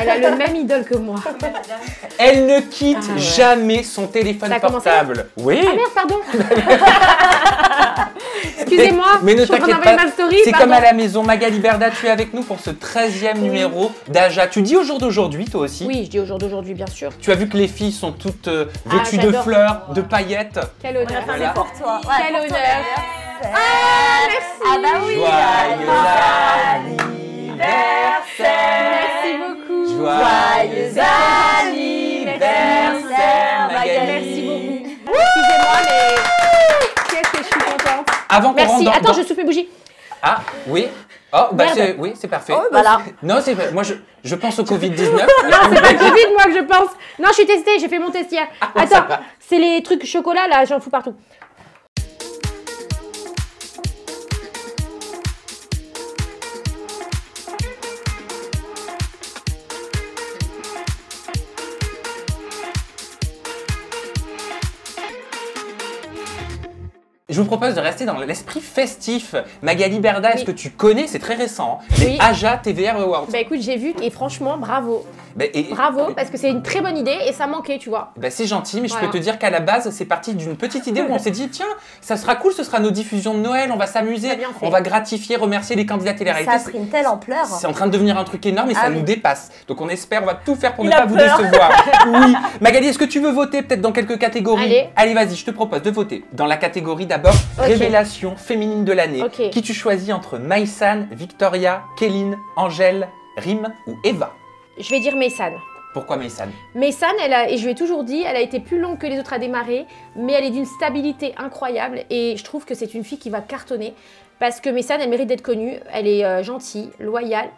Elle a le même idole que moi. Elle ne quitte jamais son téléphone portable. Oui. Ah merde, pardon. Excusez-moi, mais ne je suis en train t'inquiète d'envoyer pas, ma story. c'est comme à la maison. Magali Berda, tu es avec nous pour ce 13e numéro d'Aja. Tu dis au jour d'aujourd'hui, toi aussi? Oui, je dis au jour d'aujourd'hui, bien sûr. Tu as vu que les filles sont toutes vêtues de fleurs, de paillettes. Quel honneur. Voilà. Pour toi. Ouais, Quel pour toi, honneur. d'ailleurs. Ah, merci. Ah bah oui. Joyeux anniversaire. Merci beaucoup. Joyeux anniversaire, Magali. Merci beaucoup. Excusez-moi, mais qu'est-ce que je suis contente. Avant qu'on Merci. rentre dans... Attends, je souffle mes bougies. Ah, oui. Oh, bah Merde. oui, c'est parfait. Oh, voilà. Non, c'est moi je pense au Covid-19. Non, c'est pas le Covid, moi, que je pense. Non, je suis testée, j'ai fait mon test hier. ouais, ça Attends, va. c'est les trucs chocolat, là, j'en fous partout. Je vous propose de rester dans l'esprit festif. Magali Berda, est-ce que tu connais, c'est très récent, hein, les Oui. Aja TVR Awards? Bah écoute, j'ai vu et franchement, bravo. Bah, Bravo, parce que c'est une très bonne idée et ça manquait, tu vois. Bah, c'est gentil, mais Voilà. je peux te dire qu'à la base, c'est parti d'une petite idée où on s'est dit, tiens, ça sera cool, ce sera nos diffusions de Noël, on va s'amuser, T'as bien fait. on va gratifier, remercier les candidats Ça télé-réalité. a pris une telle ampleur. C'est en train de devenir un truc énorme et ça oui. nous dépasse. Donc on espère, on va tout faire pour Il ne a pas vous peur. décevoir. Oui. Magali, est-ce que tu veux voter peut-être dans quelques catégories? Allez. Vas-y, je te propose de voter dans la catégorie d'abord Ok. révélation féminine de l'année. Ok. Qui tu choisis entre Maïsan, Victoria, Kéline, Angèle, Rim ou Eva? Je vais dire Meysan. Pourquoi Maïsan? Meysan, et je lui ai toujours dit, elle a été plus longue que les autres à démarrer, mais elle est d'une stabilité incroyable et je trouve que c'est une fille qui va cartonner parce que Meysan, elle mérite d'être connue, elle est gentille, loyale,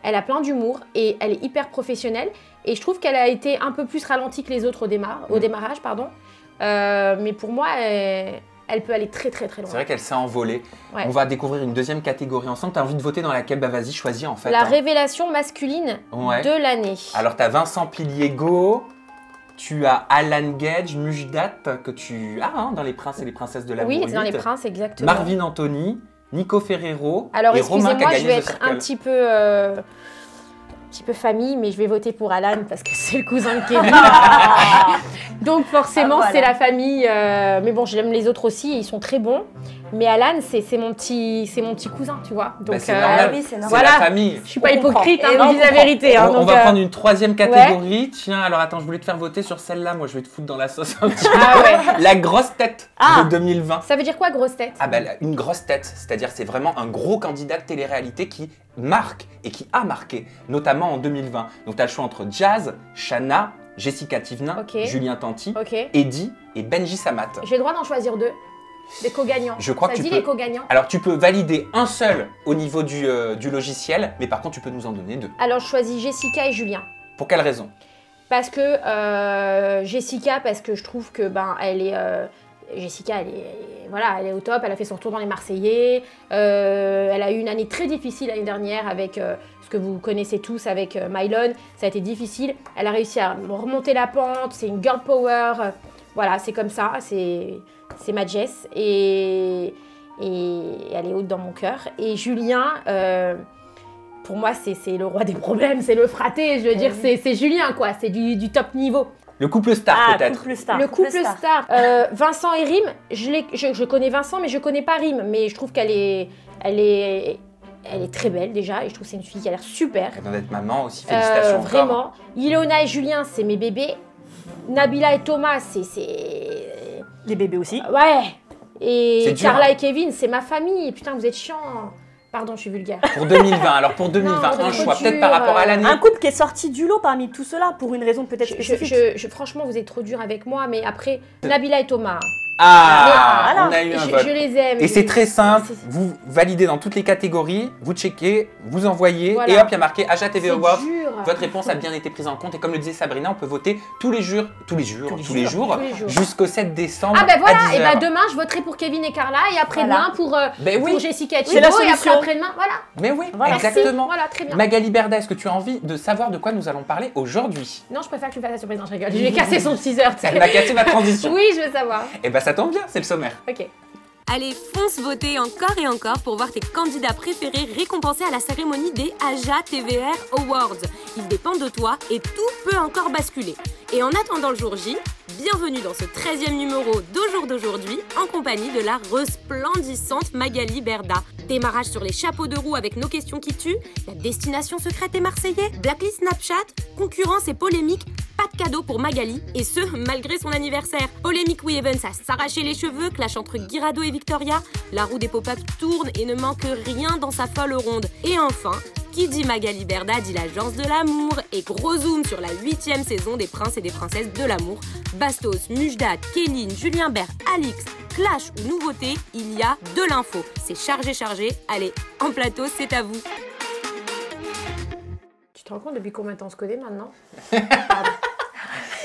elle a plein d'humour et elle est hyper professionnelle et je trouve qu'elle a été un peu plus ralentie que les autres au démarrage, pardon. Mais pour moi, elle peut aller très très très loin. C'est vrai qu'elle s'est envolée. Ouais. On va découvrir une deuxième catégorie ensemble. Tu as envie de voter dans laquelle? Bah vas-y, choisis en fait. La hein. révélation masculine Ouais. de l'année. Alors, tu as Vincent Piliego, tu as Alan Gage, Mujdat, que tu as dans Les Princes et les Princesses de l'amour. Oui, c'est dans 8. Les Princes, exactement. Marvin Anthony, Nico Ferrero Alors et Romain qui a excusez-moi, je gagné vais The être Circle. un petit peu famille, mais je vais voter pour Alan parce que c'est le cousin de Kevin. Donc forcément, Ah, voilà. c'est la famille. Mais bon, j'aime les autres aussi, ils sont très bons. Mais Alan, c'est mon petit cousin, tu vois. Donc Bah, c'est normal, oui, c'est normal. c'est voilà. la famille. je suis pas On comprend. hypocrite, Et hein, on je dis la comprend. vérité. Hein, On donc, va prendre une troisième catégorie. Tiens, alors attends, je voulais te faire voter sur celle-là. Moi, je vais te foutre dans la sauce un petit peu. Ah ouais. La grosse tête Ah. de 2020. Ça veut dire quoi, grosse tête? Ah bah une grosse tête, c'est-à-dire c'est vraiment un gros candidat de télé-réalité qui marque et qui a marqué, notamment en 2020. Donc tu as le choix entre Jazz, Shana, Jessica Thivenin, Ok. Julien Tanti, Ok. Eddie et Benji Samat. J'ai le droit d'en choisir deux. Des co-gagnants. Je crois Ça que tu dit peux. les co-gagnants? Alors tu peux valider un seul au niveau du logiciel, mais par contre tu peux nous en donner deux. Alors je choisis Jessica et Julien. Pour quelle raison? Parce que Jessica, parce que je trouve que elle est Jessica, elle est au top. Elle a fait son retour dans les Marseillais. Elle a eu une année très difficile l'année dernière avec ce que vous connaissez tous avec Mylon. Ça a été difficile. Elle a réussi à remonter la pente. C'est une girl power. Voilà, c'est comme ça. C'est ma Jess et elle est haute dans mon cœur. Et Julien. Pour moi, c'est le roi des problèmes, c'est le fraté, je veux dire, c'est Julien, quoi, c'est du top niveau. Le couple star peut-être. Couple star. Le couple star. Vincent et Rim, je connais Vincent, mais je connais pas Rim, mais je trouve qu'elle est très belle déjà, et je trouve que c'est une fille qui a l'air super. Elle vient d'être maman aussi, félicitations encore. Vraiment. Ilona et Julien, c'est mes bébés. Nabila et Thomas, c'est... Les bébés aussi. Ouais. Et C'est dur, Carla hein. et Kevin, c'est ma famille. Putain, vous êtes chiants. Pardon, je suis vulgaire. Pour 2020, alors pour 2020, Non, un c'est choix, trop peut-être par dur. rapport à l'année. Un couple qui est sorti du lot parmi tout cela pour une raison peut-être spécifique. Franchement, vous êtes trop dur avec moi, mais après, Nabila et Thomas. Ah, voilà. on a eu un Je vote. les aime. Et c'est très simple, C'est- vous validez dans toutes les catégories, vous checkez, vous envoyez, Voilà. et hop, il y a marqué Aja TV C'est Awards. dur. Votre réponse a bien été prise en compte, et comme le disait Sabrina, on peut voter tous les jours, Tous les jours. jusqu'au 7 décembre Ah ben voilà, à 10 et heures. ben demain je voterai pour Kevin et Carla et après-demain Voilà. Ben oui. pour Jessica et C'est la Thibaut et solution. après-demain, voilà. Mais oui, Voilà. exactement. Voilà, très bien. Magali Berda, est-ce que tu as envie de savoir de quoi nous allons parler aujourd'hui? Non, je préfère que tu me fasses la surprise, non, je rigole. Je vais casser son teaser. tu sais. Elle m'a cassé ma transition. Oui, je veux savoir. Et ben ça tombe bien, c'est le sommaire. Ok. Allez, fonce voter encore et encore pour voir tes candidats préférés récompensés à la cérémonie des AJA TVR Awards. Ils dépendent de toi et tout peut encore basculer. Et en attendant le jour J, bienvenue dans ce 13e numéro d'Au jour d'aujourd'hui en compagnie de la resplendissante Magali Berda. Démarrage sur les chapeaux de roue avec nos questions qui tuent, la destination secrète est Marseillais, blacklist Snapchat, concurrence et polémique, pas de cadeau pour Magali, et ce, malgré son anniversaire. Polémique Oui Evans à s'arracher les cheveux, clash entre Guirado et Victoria, la roue des pop-up tourne et ne manque rien dans sa folle ronde. Et enfin, qui dit Magali Berda dit l'agence de l'amour, et gros zoom sur la 8e saison des princes et des princesses de l'amour. Bastos, Mujdat, Kéline, Julien Bert, Alix, clash ou nouveauté, il y a de l'info. C'est chargé. Allez, en plateau, c'est à vous. Tu te rends compte depuis combien de temps on se connaît maintenant?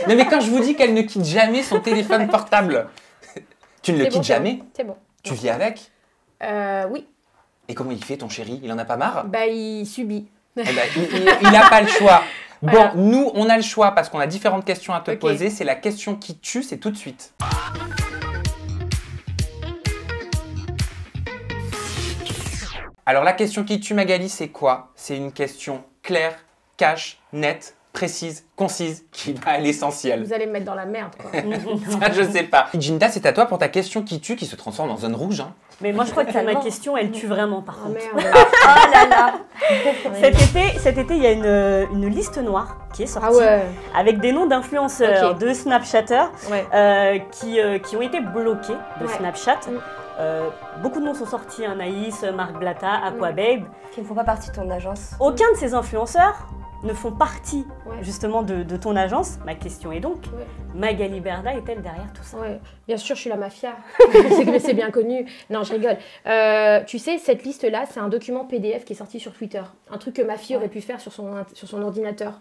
Non mais quand je vous dis qu'elle ne quitte jamais son téléphone portable, tu ne le quittes jamais? C'est bon. Tu vis avec? Oui. Et comment il fait ton chéri? Il en a pas marre? Bah, il subit. Eh ben, il n'a pas le choix. Bon, Voilà. nous, on a le choix parce qu'on a différentes questions à te Ok. poser. C'est la question qui tue, c'est tout de suite. Alors, la question qui tue, Magali, c'est quoi? C'est une question claire, cash, nette, précise, concise, qui va à l'essentiel. Vous allez me mettre dans la merde, quoi. Ça, je sais pas. Ginda, c'est à toi pour ta question qui tue, qui se transforme en zone rouge. Hein. Mais moi, je crois que ma question, elle tue vraiment, par Oh contre. merde. Oh là là. Cet été, il y a une liste noire qui est sortie Ah ouais. avec des noms d'influenceurs, Ok. de Snapchatters Ouais. qui ont été bloqués de Ouais. Snapchat. Mm. Beaucoup de noms sont sortis, Anaïs, Marc Blatta, Aquababe. Qui ne font pas partie de ton agence. Aucun de ces influenceurs ne font partie Ouais. justement de ton agence. Ma question est donc, Ouais. Magali Berda est-elle derrière tout ça? Ouais, bien sûr, je suis la mafia. C'est bien connu. Non, je rigole. Tu sais, cette liste-là, c'est un document PDF qui est sorti sur Twitter. Un truc que ma fille aurait pu faire sur son ordinateur.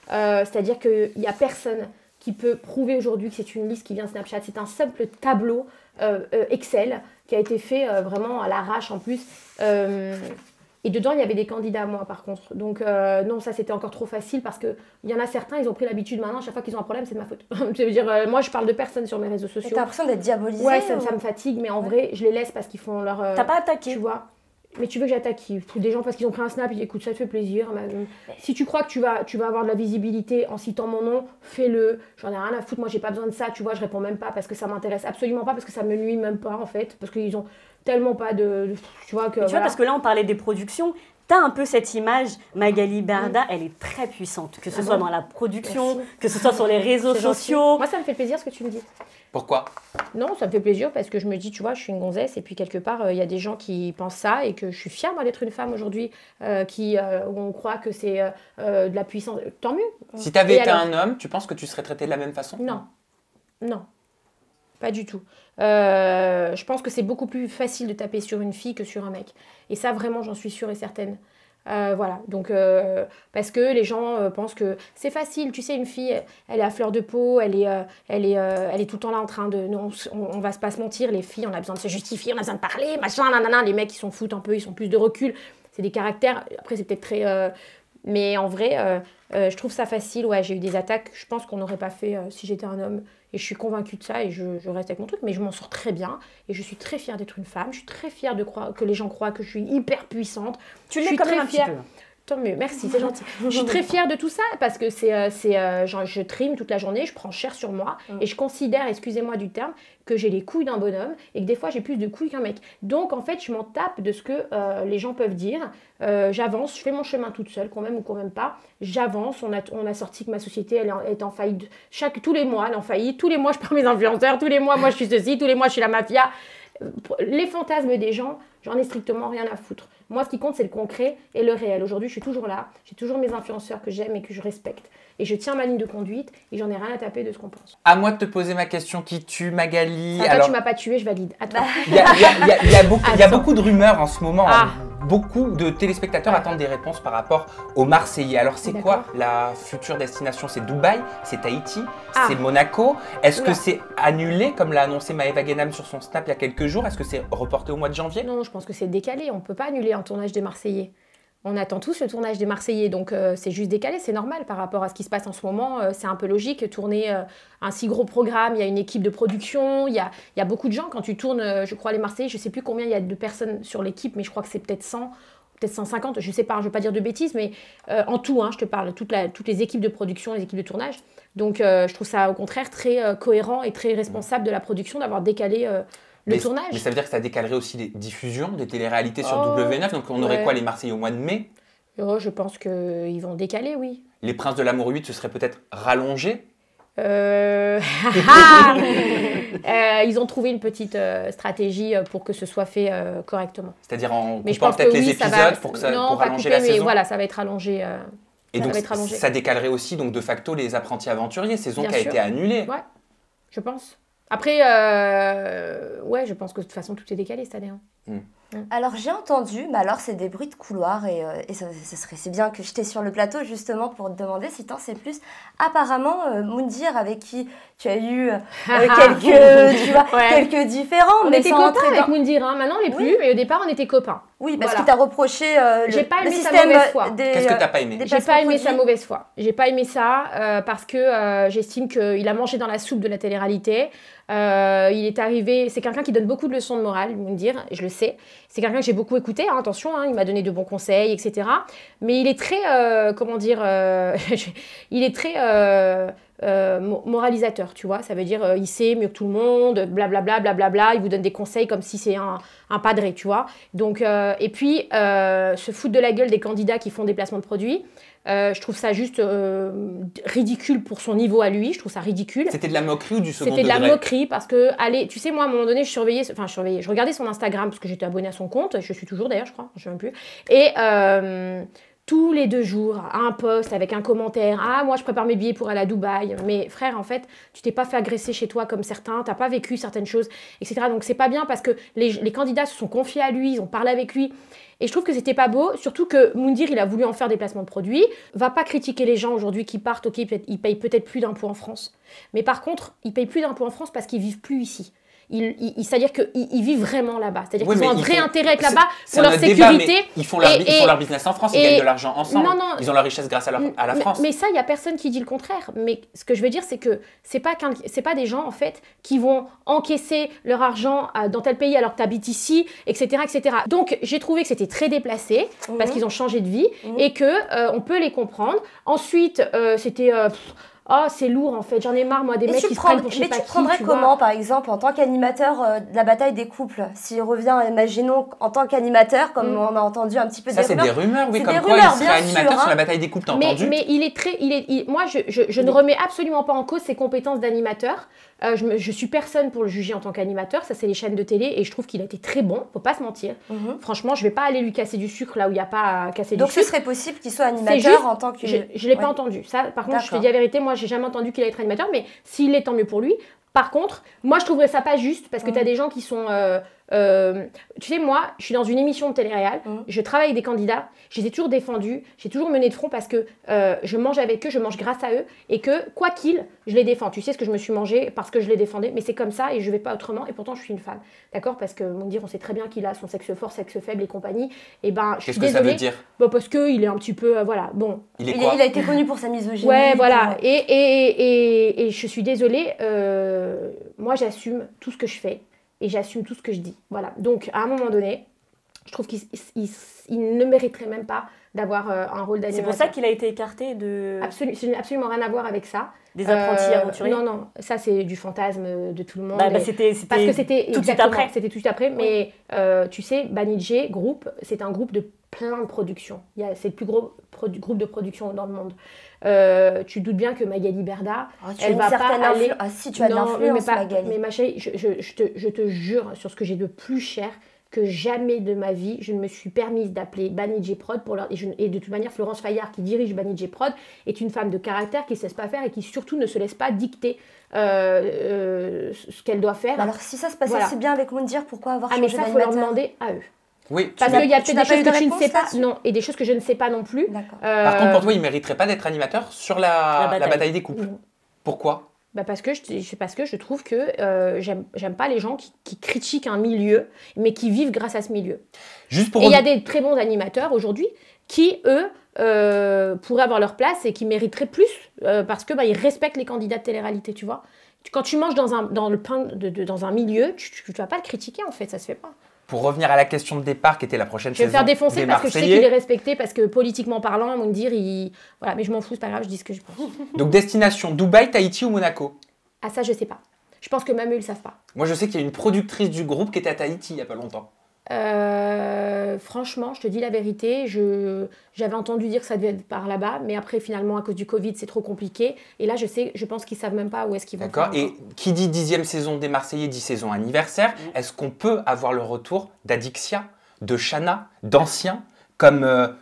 C'est-à-dire qu'il n'y a personne qui peut prouver aujourd'hui que c'est une liste qui vient de Snapchat. C'est un simple tableau Excel qui a été fait vraiment à l'arrache en plus. Et dedans, il y avait des candidats à moi, par contre. Donc, non, ça, c'était encore trop facile parce qu'il y en a certains, ils ont pris l'habitude maintenant, à chaque fois qu'ils ont un problème, c'est de ma faute. Je veux dire, moi, je parle de personne sur mes réseaux Et sociaux. t'as l'impression d'être diabolisée. Ouais, ou- ça me fatigue, mais en vrai, je les laisse parce qu'ils font leur... T'as pas attaqué? Tu vois. Mais tu veux que j'attaque qui? Des gens parce qu'ils ont pris un snap, ils disent écoute, ça te fait plaisir. Si tu crois que tu vas avoir de la visibilité en citant mon nom, fais-le. J'en ai rien à foutre, moi j'ai pas besoin de ça, tu vois, je réponds même pas parce que ça m'intéresse absolument pas, parce que ça me nuit même pas en fait, parce qu'ils ont tellement pas de... Tu vois que... Tu vois, parce que là, on parlait des productions. T'as un peu cette image, Magali Berda, elle est très puissante, que ce Ah soit bon? dans la production, Merci. que ce soit sur les réseaux C'est gentil. sociaux. Moi ça me fait plaisir ce que tu me dis. Pourquoi? Non, ça me fait plaisir parce que je me dis, tu vois, je suis une gonzesse et puis quelque part, il y a des gens qui pensent ça et que je suis fière moi d'être une femme aujourd'hui, où on croit que c'est de la puissance. Tant mieux. Si tu avais Et été alors un homme, tu penses que tu serais traité de la même façon? Non, non, pas du tout. Je pense que c'est beaucoup plus facile de taper sur une fille que sur un mec. Et ça, vraiment, j'en suis sûre et certaine. Voilà, donc parce que les gens pensent que c'est facile, tu sais, une fille, elle est à fleur de peau, elle est tout le temps là en train de... Non, on va pas se mentir, les filles, on a besoin de se justifier, on a besoin de parler, machin, nanana. Les mecs, ils s'en foutent un peu, ils ont plus de recul. C'est des caractères, après c'est peut-être très... mais en vrai, je trouve ça facile, ouais, j'ai eu des attaques, je pense qu'on n'aurait pas fait si j'étais un homme. Et je suis convaincue de ça et je reste avec mon truc, mais je m'en sors très bien. Et je suis très fière d'être une femme. Je suis très fière de croire que les gens croient que je suis hyper puissante. Tu Je l'es suis quand très même un petit fière. peu. Tant mieux, merci, c'est gentil. Je suis très fière de tout ça parce que genre, je trime toute la journée, je prends cher sur moi et je considère, excusez-moi du terme, que j'ai les couilles d'un bonhomme et que des fois j'ai plus de couilles qu'un mec. Donc en fait, je m'en tape de ce que les gens peuvent dire. J'avance, je fais mon chemin toute seule, qu'on m'aime ou qu'on m'aime pas. J'avance, on a sorti que ma société elle est en faillite. Tous les mois, elle est en faillite. Tous les mois, je perds mes influenceurs. Tous les mois, moi, je suis ceci. Tous les mois, je suis la mafia. Les fantasmes des gens, j'en ai strictement rien à foutre. Moi, ce qui compte, c'est le concret et le réel. Aujourd'hui, je suis toujours là. J'ai toujours mes influenceurs que j'aime et que je respecte. Et je tiens ma ligne de conduite et j'en ai rien à taper de ce qu'on pense. À moi de te poser ma question qui tue, Magali. Ah, toi, tu m'as pas tué, je valide. À toi. Il y a Attends. beaucoup de rumeurs en ce moment. Ah. Beaucoup de téléspectateurs Ouais. attendent des réponses par rapport aux Marseillais. Alors, c'est quoi D'accord. la future destination? C'est Dubaï? C'est Tahiti? Ah. C'est Monaco? Est-ce que Oula. c'est annulé, comme l'a annoncé Maëva Guénam sur son Snap il y a quelques jours? Est-ce que c'est reporté au mois de janvier? Non, je pense que c'est décalé. On ne peut pas annuler un tournage des Marseillais. On attend tous le tournage des Marseillais, donc c'est juste décalé, c'est normal par rapport à ce qui se passe en ce moment. C'est un peu logique, tourner un si gros programme, il y a une équipe de production, il y a beaucoup de gens. Quand tu tournes, je crois, les Marseillais, je ne sais plus combien il y a de personnes sur l'équipe, mais je crois que c'est peut-être 100, peut-être 150, je ne sais pas, je ne vais pas dire de bêtises, mais en tout, je te parle, toutes les équipes de production, les équipes de tournage. Donc je trouve ça au contraire très cohérent et très responsable de la production d'avoir décalé le tournage. Mais ça veut dire que ça décalerait aussi les diffusions des téléréalités sur W9, donc on aurait quoi, les Marseillais au mois de mai? Je pense qu'ils vont décaler, oui. Les Princes de l'Amour 8, ce serait peut-être rallongé? Ils ont trouvé une petite stratégie pour que ce soit fait correctement. C'est-à-dire en coupant peut-être les épisodes pour rallonger la saison? Mais voilà, ça va être rallongé. Et donc ça décalerait aussi donc de facto les Apprentis Aventuriers, saison qui a été annulée. Ouais, je pense. Après, je pense que de toute façon tout est décalé cette année. Alors j'ai entendu, mais alors c'est des bruits de couloir et c'est bien que j'étais sur le plateau justement pour te demander si t'en sais plus. Apparemment, Moundir avec qui tu as eu quelques différends. On était copains avec Moundir, maintenant on n'est plus, mais au départ on était copains. Oui, parce qu'il t'a reproché le système Qu'est-ce que t'as pas aimé? J'ai pas aimé sa mauvaise foi. J'ai pas aimé ça parce que j'estime qu'il a mangé dans la soupe de la télé-réalité. Il est arrivé, c'est quelqu'un qui donne beaucoup de leçons de morale, Moundir, je le sais. C'est quelqu'un que j'ai beaucoup écouté, attention, il m'a donné de bons conseils, etc. Mais il est très, il est très moralisateur, tu vois. Ça veut dire, il sait mieux que tout le monde, blablabla, blablabla. Il vous donne des conseils comme si c'est un padré, tu vois. Donc, et puis, se foutre de la gueule des candidats qui font des placements de produits. Je trouve ça juste ridicule pour son niveau à lui, je trouve ça ridicule. C'était de la moquerie ou du second degré? C'était de la moquerie parce que, allez, tu sais, moi à un moment donné, je regardais son Instagram parce que j'étais abonnée à son compte, je suis toujours d'ailleurs, je crois, je ne sais même plus. Et tous les 2 jours, un post avec un commentaire, ah, moi je prépare mes billets pour aller à Dubaï. Mais frère, en fait, tu t'es pas fait agresser chez toi comme certains, t'as pas vécu certaines choses, etc. Donc c'est pas bien parce que les candidats se sont confiés à lui, ils ont parlé avec lui. Et je trouve que c'était pas beau, surtout que Moundir, il a voulu en faire des placements de produits. Va pas critiquer les gens aujourd'hui qui partent, ok, ils payent peut-être plus d'impôts en France. Mais par contre, ils payent plus d'impôts en France parce qu'ils vivent plus ici. C'est-à-dire qu'ils vivent vraiment là-bas. C'est-à-dire qu'ils ont un vrai intérêt avec là-bas pour leur sécurité. Ils font leur business en France, ils gagnent de l'argent ensemble. Non, ils ont leur richesse grâce à la France. Mais ça, il n'y a personne qui dit le contraire. Mais ce que je veux dire, c'est que c'est pas des gens, en fait, qui vont encaisser leur argent dans tel pays alors que tu habites ici, etc., etc. Donc, j'ai trouvé que c'était très déplacé parce qu'ils ont changé de vie et qu'on peut les comprendre. Ensuite, c'était... oh, c'est lourd en fait, j'en ai marre moi des mecs qui se prennent pour je sais pas qui. Mais tu prendrais comment par exemple en tant qu'animateur de la bataille des couples? S'il revient, imaginons, en tant qu'animateur, comme on a entendu un petit peu ça, des rumeurs. Ça c'est des rumeurs, oui, comme quoi il serait animateur sur la bataille des couples, t'as entendu? Mais il est très... moi je ne remets absolument pas en cause ses compétences d'animateur. Je suis personne pour le juger en tant qu'animateur, ça c'est les chaînes de télé et je trouve qu'il a été très bon, faut pas se mentir. Franchement, je vais pas aller lui casser du sucre là où il n'y a pas à casser du sucre. Donc ce serait possible qu'il soit animateur en tant que... Je l'ai pas entendu. Ça, par contre, je te dis la vérité, moi j'ai jamais entendu qu'il allait être animateur, mais s'il l'est, tant mieux pour lui. Par contre, moi je trouverais ça pas juste parce que tu as des gens qui sont... tu sais, moi, je suis dans une émission de télé-réal, je travaille avec des candidats, je les ai toujours défendus, j'ai toujours mené de front parce que je mange avec eux, je mange grâce à eux et que, quoi qu'il, je les défends. Tu sais ce que je me suis mangé parce que je les défendais, mais c'est comme ça et je vais pas autrement et pourtant je suis une femme. D'accord? Parce que, on sait très bien qu'il a son sexe fort, sexe faible et compagnie. Et ben, je suis désolée. Qu'est-ce que ça veut dire? Parce qu'il est un petit peu, voilà, bon. Il a été connu pour sa misogynie. Ouais, voilà. Et je suis désolée, moi j'assume tout ce que je fais. Et j'assume tout ce que je dis. Voilà. Donc, à un moment donné, je trouve qu'il ne mériterait même pas d'avoir un rôle d'animateur. C'est pour ça qu'il a été écarté de... Ça n'a absolument rien à voir avec ça. Des apprentis aventuriers? Non. Ça, c'est du fantasme de tout le monde. Parce que c'était tout de suite après. C'était tout de suite après. Mais tu sais, Banijé Group, c'est un groupe de plein de productions. C'est le plus gros groupe de production dans le monde. Tu doutes bien que Magali Berda, elle va pas aller... Ah si, tu as de l'influence, Magali. Mais ma chérie, je te jure sur ce que j'ai de plus cher, que jamais de ma vie, je ne me suis permise d'appeler Banijé Prod et de toute manière, Florence Fayard, qui dirige Banijé Prod, est une femme de caractère qui ne se laisse pas faire et qui surtout ne se laisse pas dicter ce qu'elle doit faire. Alors si ça se passait si bien avec Moundir, pourquoi avoir changé d'animateur? Mais ça, il faut leur demander à eux. Oui, parce qu'il y a peut-être des choses que tu ne sais pas, et des choses que je ne sais pas non plus. Par contre, pour toi, il ne mériterait pas d'être animateur sur la bataille des couples. Pourquoi? Parce que je trouve que j'aime pas les gens qui critiquent un milieu, mais qui vivent grâce à ce milieu. Et il y a des très bons animateurs aujourd'hui qui, eux, pourraient avoir leur place et qui mériteraient plus parce que ils respectent les candidats de télé-réalité, tu vois. Quand tu manges dans un milieu, tu ne vas pas le critiquer, en fait, ça se fait pas. Pour revenir à la question de départ, qui était la prochaine Je vais me saison faire défoncer des parce que je sais Marseillais. qu'il est respecté, parce que politiquement parlant, Moundir, voilà, mais je m'en fous, c'est pas grave, je dis ce que je pense. Donc destination Dubaï, Tahiti ou Monaco? Ah ça, je sais pas. Je pense que même eux, ils le savent pas. Moi, je sais qu'il y a une productrice du groupe qui était à Tahiti il y a pas longtemps. Franchement, je te dis la vérité, j'avais entendu dire que ça devait être par là-bas, mais après, finalement, à cause du Covid, c'est trop compliqué. Et là, je pense qu'ils savent même pas où est-ce qu'ils vont. D'accord. Et qui dit 10e saison des Marseillais dit saison anniversaire. Est-ce qu'on peut avoir le retour d'Adixia, de Chana, d'anciens, comme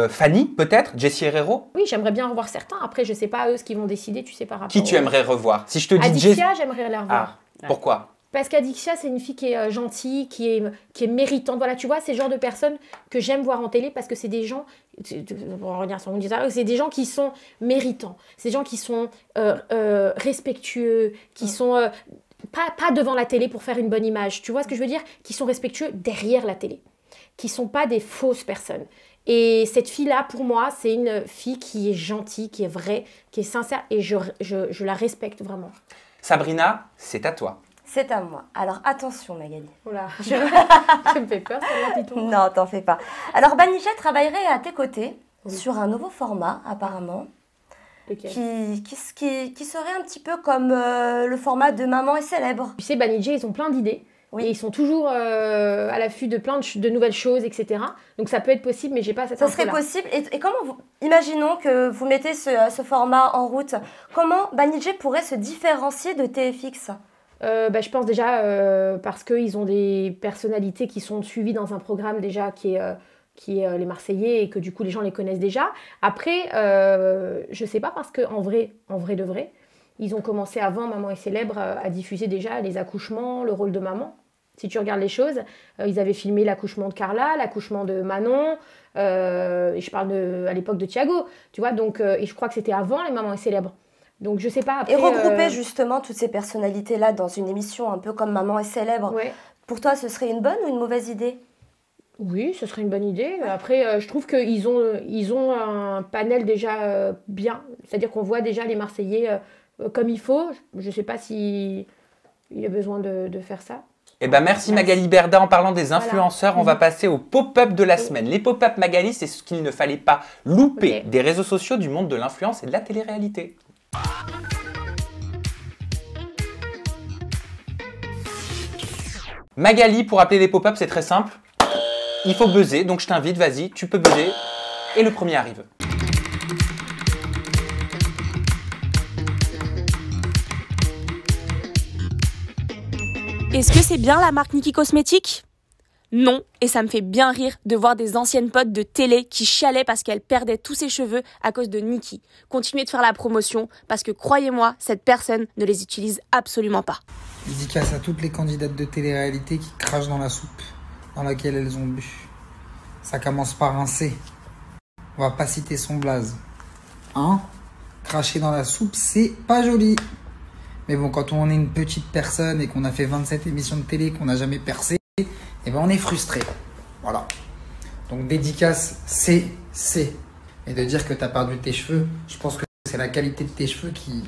Fanny, peut-être, Jessie Herrero? Oui, j'aimerais bien revoir certains. Après, je sais pas eux ce qu'ils vont décider, tu sais, par rapport Qui tu aimerais revoir? Si je te dis Adixia, j'aimerais la revoir. Ah, pourquoi? Parce qu'Adixia, c'est une fille qui est gentille, qui est méritante. Voilà, tu vois, c'est le genre de personnes que j'aime voir en télé parce que c'est des gens, on revient sur mon disant, c'est des gens qui sont méritants. C'est des gens qui sont respectueux, qui sont pas devant la télé pour faire une bonne image. Tu vois ce que je veux dire? Qui sont respectueux derrière la télé. Qui sont pas des fausses personnes. Et cette fille-là, pour moi, c'est une fille qui est gentille, qui est vraie, qui est sincère. Et je la respecte vraiment. Sabrina, c'est à toi. C'est à moi. Alors attention Magali. Oula, je me fais peur, ça va, dis-toi. Non, t'en fais pas. Alors Banijay travaillerait à tes côtés sur un nouveau format apparemment. Lequel ? Qui serait un petit peu comme le format de Maman est célèbre. Tu sais, Banijay, ils ont plein d'idées. Oui. Et ils sont toujours à l'affût de plein de nouvelles choses, etc. Donc ça peut être possible, mais j'ai pas cette Ça serait info-là. possible. Et comment imaginons que vous mettez ce format en route. Comment Banijay pourrait se différencier de TFX ? Je pense déjà parce qu'ils ont des personnalités qui sont suivies dans un programme déjà qui est les Marseillais et que du coup les gens les connaissent déjà. Après, je sais pas parce qu'en vrai de vrai, ils ont commencé avant Maman est célèbre à diffuser déjà les accouchements, le rôle de maman. Si tu regardes les choses, ils avaient filmé l'accouchement de Carla, l'accouchement de Manon, et je parle à l'époque de Thiago, tu vois, donc, et je crois que c'était avant les Mamans est célèbre. Donc je sais pas. Après, et regrouper justement toutes ces personnalités-là dans une émission un peu comme Maman est célèbre, ouais. Pour toi, ce serait une bonne ou une mauvaise idée ? Oui, ce serait une bonne idée. Après, je trouve qu'ils ont un panel déjà bien. C'est-à-dire qu'on voit déjà les Marseillais comme il faut. Je ne sais pas s'il y a besoin de faire ça. Eh ben merci Magali Berda. En parlant des influenceurs, on va passer au pop-up de la semaine. Les pop-up Magali, c'est ce qu'il ne fallait pas louper des réseaux sociaux, du monde de l'influence et de la télé-réalité. Magali, pour appeler des pop-up, c'est très simple. Il faut buzzer, donc je t'invite, vas-y, tu peux buzzer. Et le premier arrive. Est-ce que c'est bien la marque Niki Cosmétiques ? Non, et ça me fait bien rire de voir des anciennes potes de télé qui chialaient parce qu'elles perdaient tous ses cheveux à cause de Niki. Continuez de faire la promotion parce que croyez-moi, cette personne ne les utilise absolument pas. Dédicace à toutes les candidates de télé-réalité qui crachent dans la soupe dans laquelle elles ont bu. Ça commence par un C. On va pas citer son blaze. Hein ? Cracher dans la soupe, c'est pas joli. Mais bon, quand on est une petite personne et qu'on a fait 27 émissions de télé, qu'on n'a jamais percé, eh ben on est frustré. Voilà. Donc dédicace C. Et de dire que tu as perdu tes cheveux, je pense que c'est la qualité de tes cheveux qui...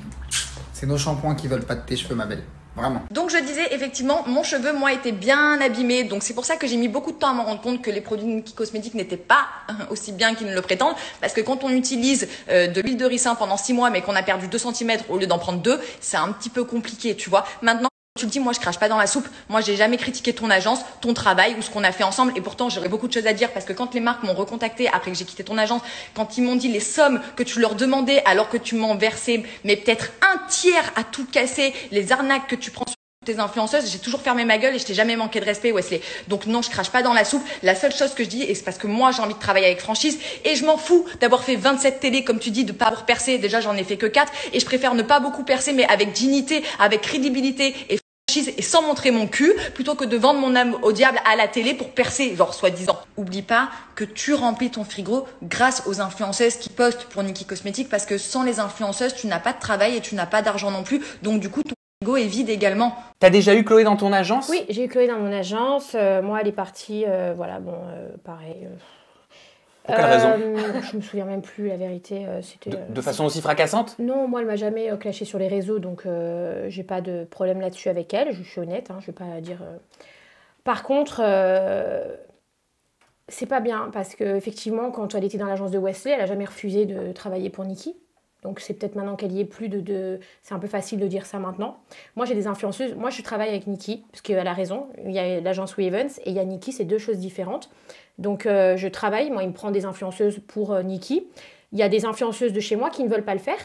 C'est nos shampoings qui veulent pas de tes cheveux, ma belle. Vraiment. Donc je disais, effectivement, mon cheveu, moi, était bien abîmé. Donc c'est pour ça que j'ai mis beaucoup de temps à me rendre compte que les produits Niki Cosmétiques n'étaient pas aussi bien qu'ils ne le prétendent. Parce que quand on utilise de l'huile de ricin pendant 6 mois, mais qu'on a perdu 2 cm au lieu d'en prendre 2, c'est un petit peu compliqué, tu vois. Maintenant, tu le dis, moi je crache pas dans la soupe. Moi j'ai jamais critiqué ton agence, ton travail ou ce qu'on a fait ensemble. Et pourtant j'aurais beaucoup de choses à dire parce que quand les marques m'ont recontacté après que j'ai quitté ton agence, quand ils m'ont dit les sommes que tu leur demandais alors que tu m'en versais, mais peut-être un tiers à tout casser, les arnaques que tu prends sur tes influenceuses, j'ai toujours fermé ma gueule et je t'ai jamais manqué de respect, Wesley. Donc non, je crache pas dans la soupe. La seule chose que je dis, et c'est parce que moi j'ai envie de travailler avec franchise et je m'en fous d'avoir fait 27 télés comme tu dis, de pas avoir percé. Déjà j'en ai fait que 4 et je préfère ne pas beaucoup percer mais avec dignité, avec crédibilité et sans montrer mon cul, plutôt que de vendre mon âme au diable à la télé pour percer, genre soi-disant. Oublie pas que tu remplis ton frigo grâce aux influenceuses qui postent pour Niki Cosmétiques, parce que sans les influenceuses, tu n'as pas de travail et tu n'as pas d'argent non plus. Donc du coup, ton frigo est vide également. T'as déjà eu Chloé dans ton agence ? Oui, j'ai eu Chloé dans mon agence. Moi, elle est partie, pareil. Pour quelle raison? Je me souviens même plus, la vérité. C'était, De façon aussi fracassante? Non, moi, elle m'a jamais clashé sur les réseaux, donc j'ai pas de problème là-dessus avec elle. Je suis honnête, hein, je vais pas dire. Par contre, c'est pas bien parce que effectivement, quand elle était dans l'agence de Wesley, elle a jamais refusé de travailler pour Nicki. Donc c'est peut-être maintenant qu'elle y est plus c'est un peu facile de dire ça maintenant. Moi j'ai des influenceuses, moi je travaille avec Nicki, parce qu'elle a raison, il y a l'agence Wavens et il y a Nicki, c'est deux choses différentes. Donc je travaille, moi il me prend des influenceuses pour Nicki. Il y a des influenceuses de chez moi qui ne veulent pas le faire,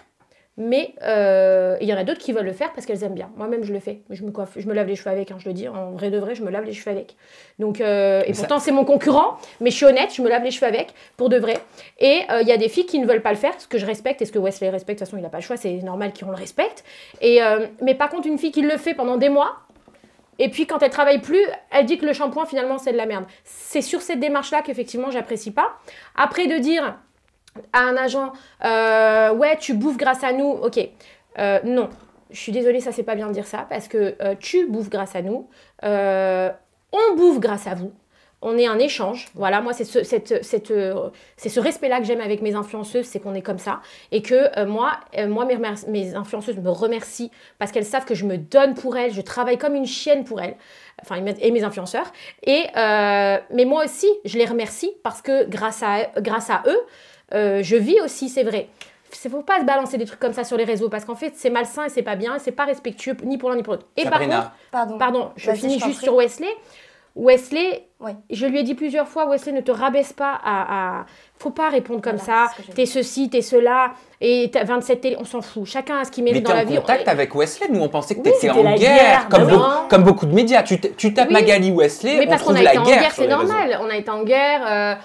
mais il y en a d'autres qui veulent le faire parce qu'elles aiment bien. Moi-même je le fais, je me coiffe, je me lave les cheveux avec, hein, je le dis, en vrai de vrai, je me lave les cheveux avec. Donc, et pourtant c'est mon concurrent, mais je suis honnête, je me lave les cheveux avec, pour de vrai. Et il y a des filles qui ne veulent pas le faire, ce que je respecte et ce que Wesley respecte, de toute façon il n'a pas le choix, c'est normal qu'on le respecte. Mais par contre une fille qui le fait pendant des mois, et puis quand elle travaille plus, elle dit que le shampoing finalement c'est de la merde. C'est sur cette démarche-là qu'effectivement j'apprécie pas. Après de dire à un agent, ouais tu bouffes grâce à nous, ok, non. Je suis désolée, ça c'est pas bien de dire ça, parce que tu bouffes grâce à nous, on bouffe grâce à vous. On est un échange, voilà, moi c'est ce respect-là que j'aime avec mes influenceuses, c'est qu'on est comme ça, et que moi mes influenceuses me remercient parce qu'elles savent que je me donne pour elles, je travaille comme une chienne pour elles, enfin, et mes influenceurs, mais moi aussi, je les remercie parce que grâce à eux, je vis aussi, c'est vrai. Il ne faut pas se balancer des trucs comme ça sur les réseaux parce qu'en fait, c'est malsain et c'est pas bien et c'est pas respectueux ni pour l'un ni pour l'autre. Et Sabrina. par contre, pardon, je finis juste sur Wesley. Wesley, oui. Je lui ai dit plusieurs fois, Wesley, ne te rabaisse pas faut pas répondre comme ça, t'es ceci, t'es cela, et t'as 27 télé, on s'en fout. Chacun a ce qu'il mérite dans la vie. Mais t'es en contact avec Wesley, nous on pensait que t'étais en guerre, comme beaucoup de médias. Tu tapes Magali Wesley, mais parce on trouve qu'on a été la en guerre guerre, sur c'est les normal. réseaux. On a été en guerre,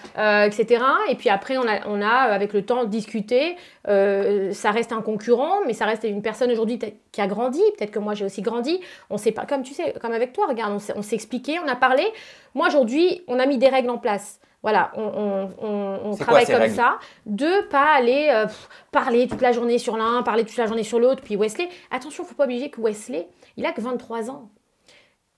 etc. Et puis après, on a avec le temps discuté. Ça reste un concurrent, mais ça reste une personne aujourd'hui qui a grandi. Peut-être que moi j'ai aussi grandi. On sait pas, comme tu sais, comme avec toi, regarde, on s'est expliqué, on a parlé. Moi aujourd'hui, on a mis des règles en place. Voilà, on travaille comme ça, de pas aller parler toute la journée sur l'un, parler toute la journée sur l'autre. Puis Wesley, attention, il ne faut pas oublier que Wesley, il a que 23 ans.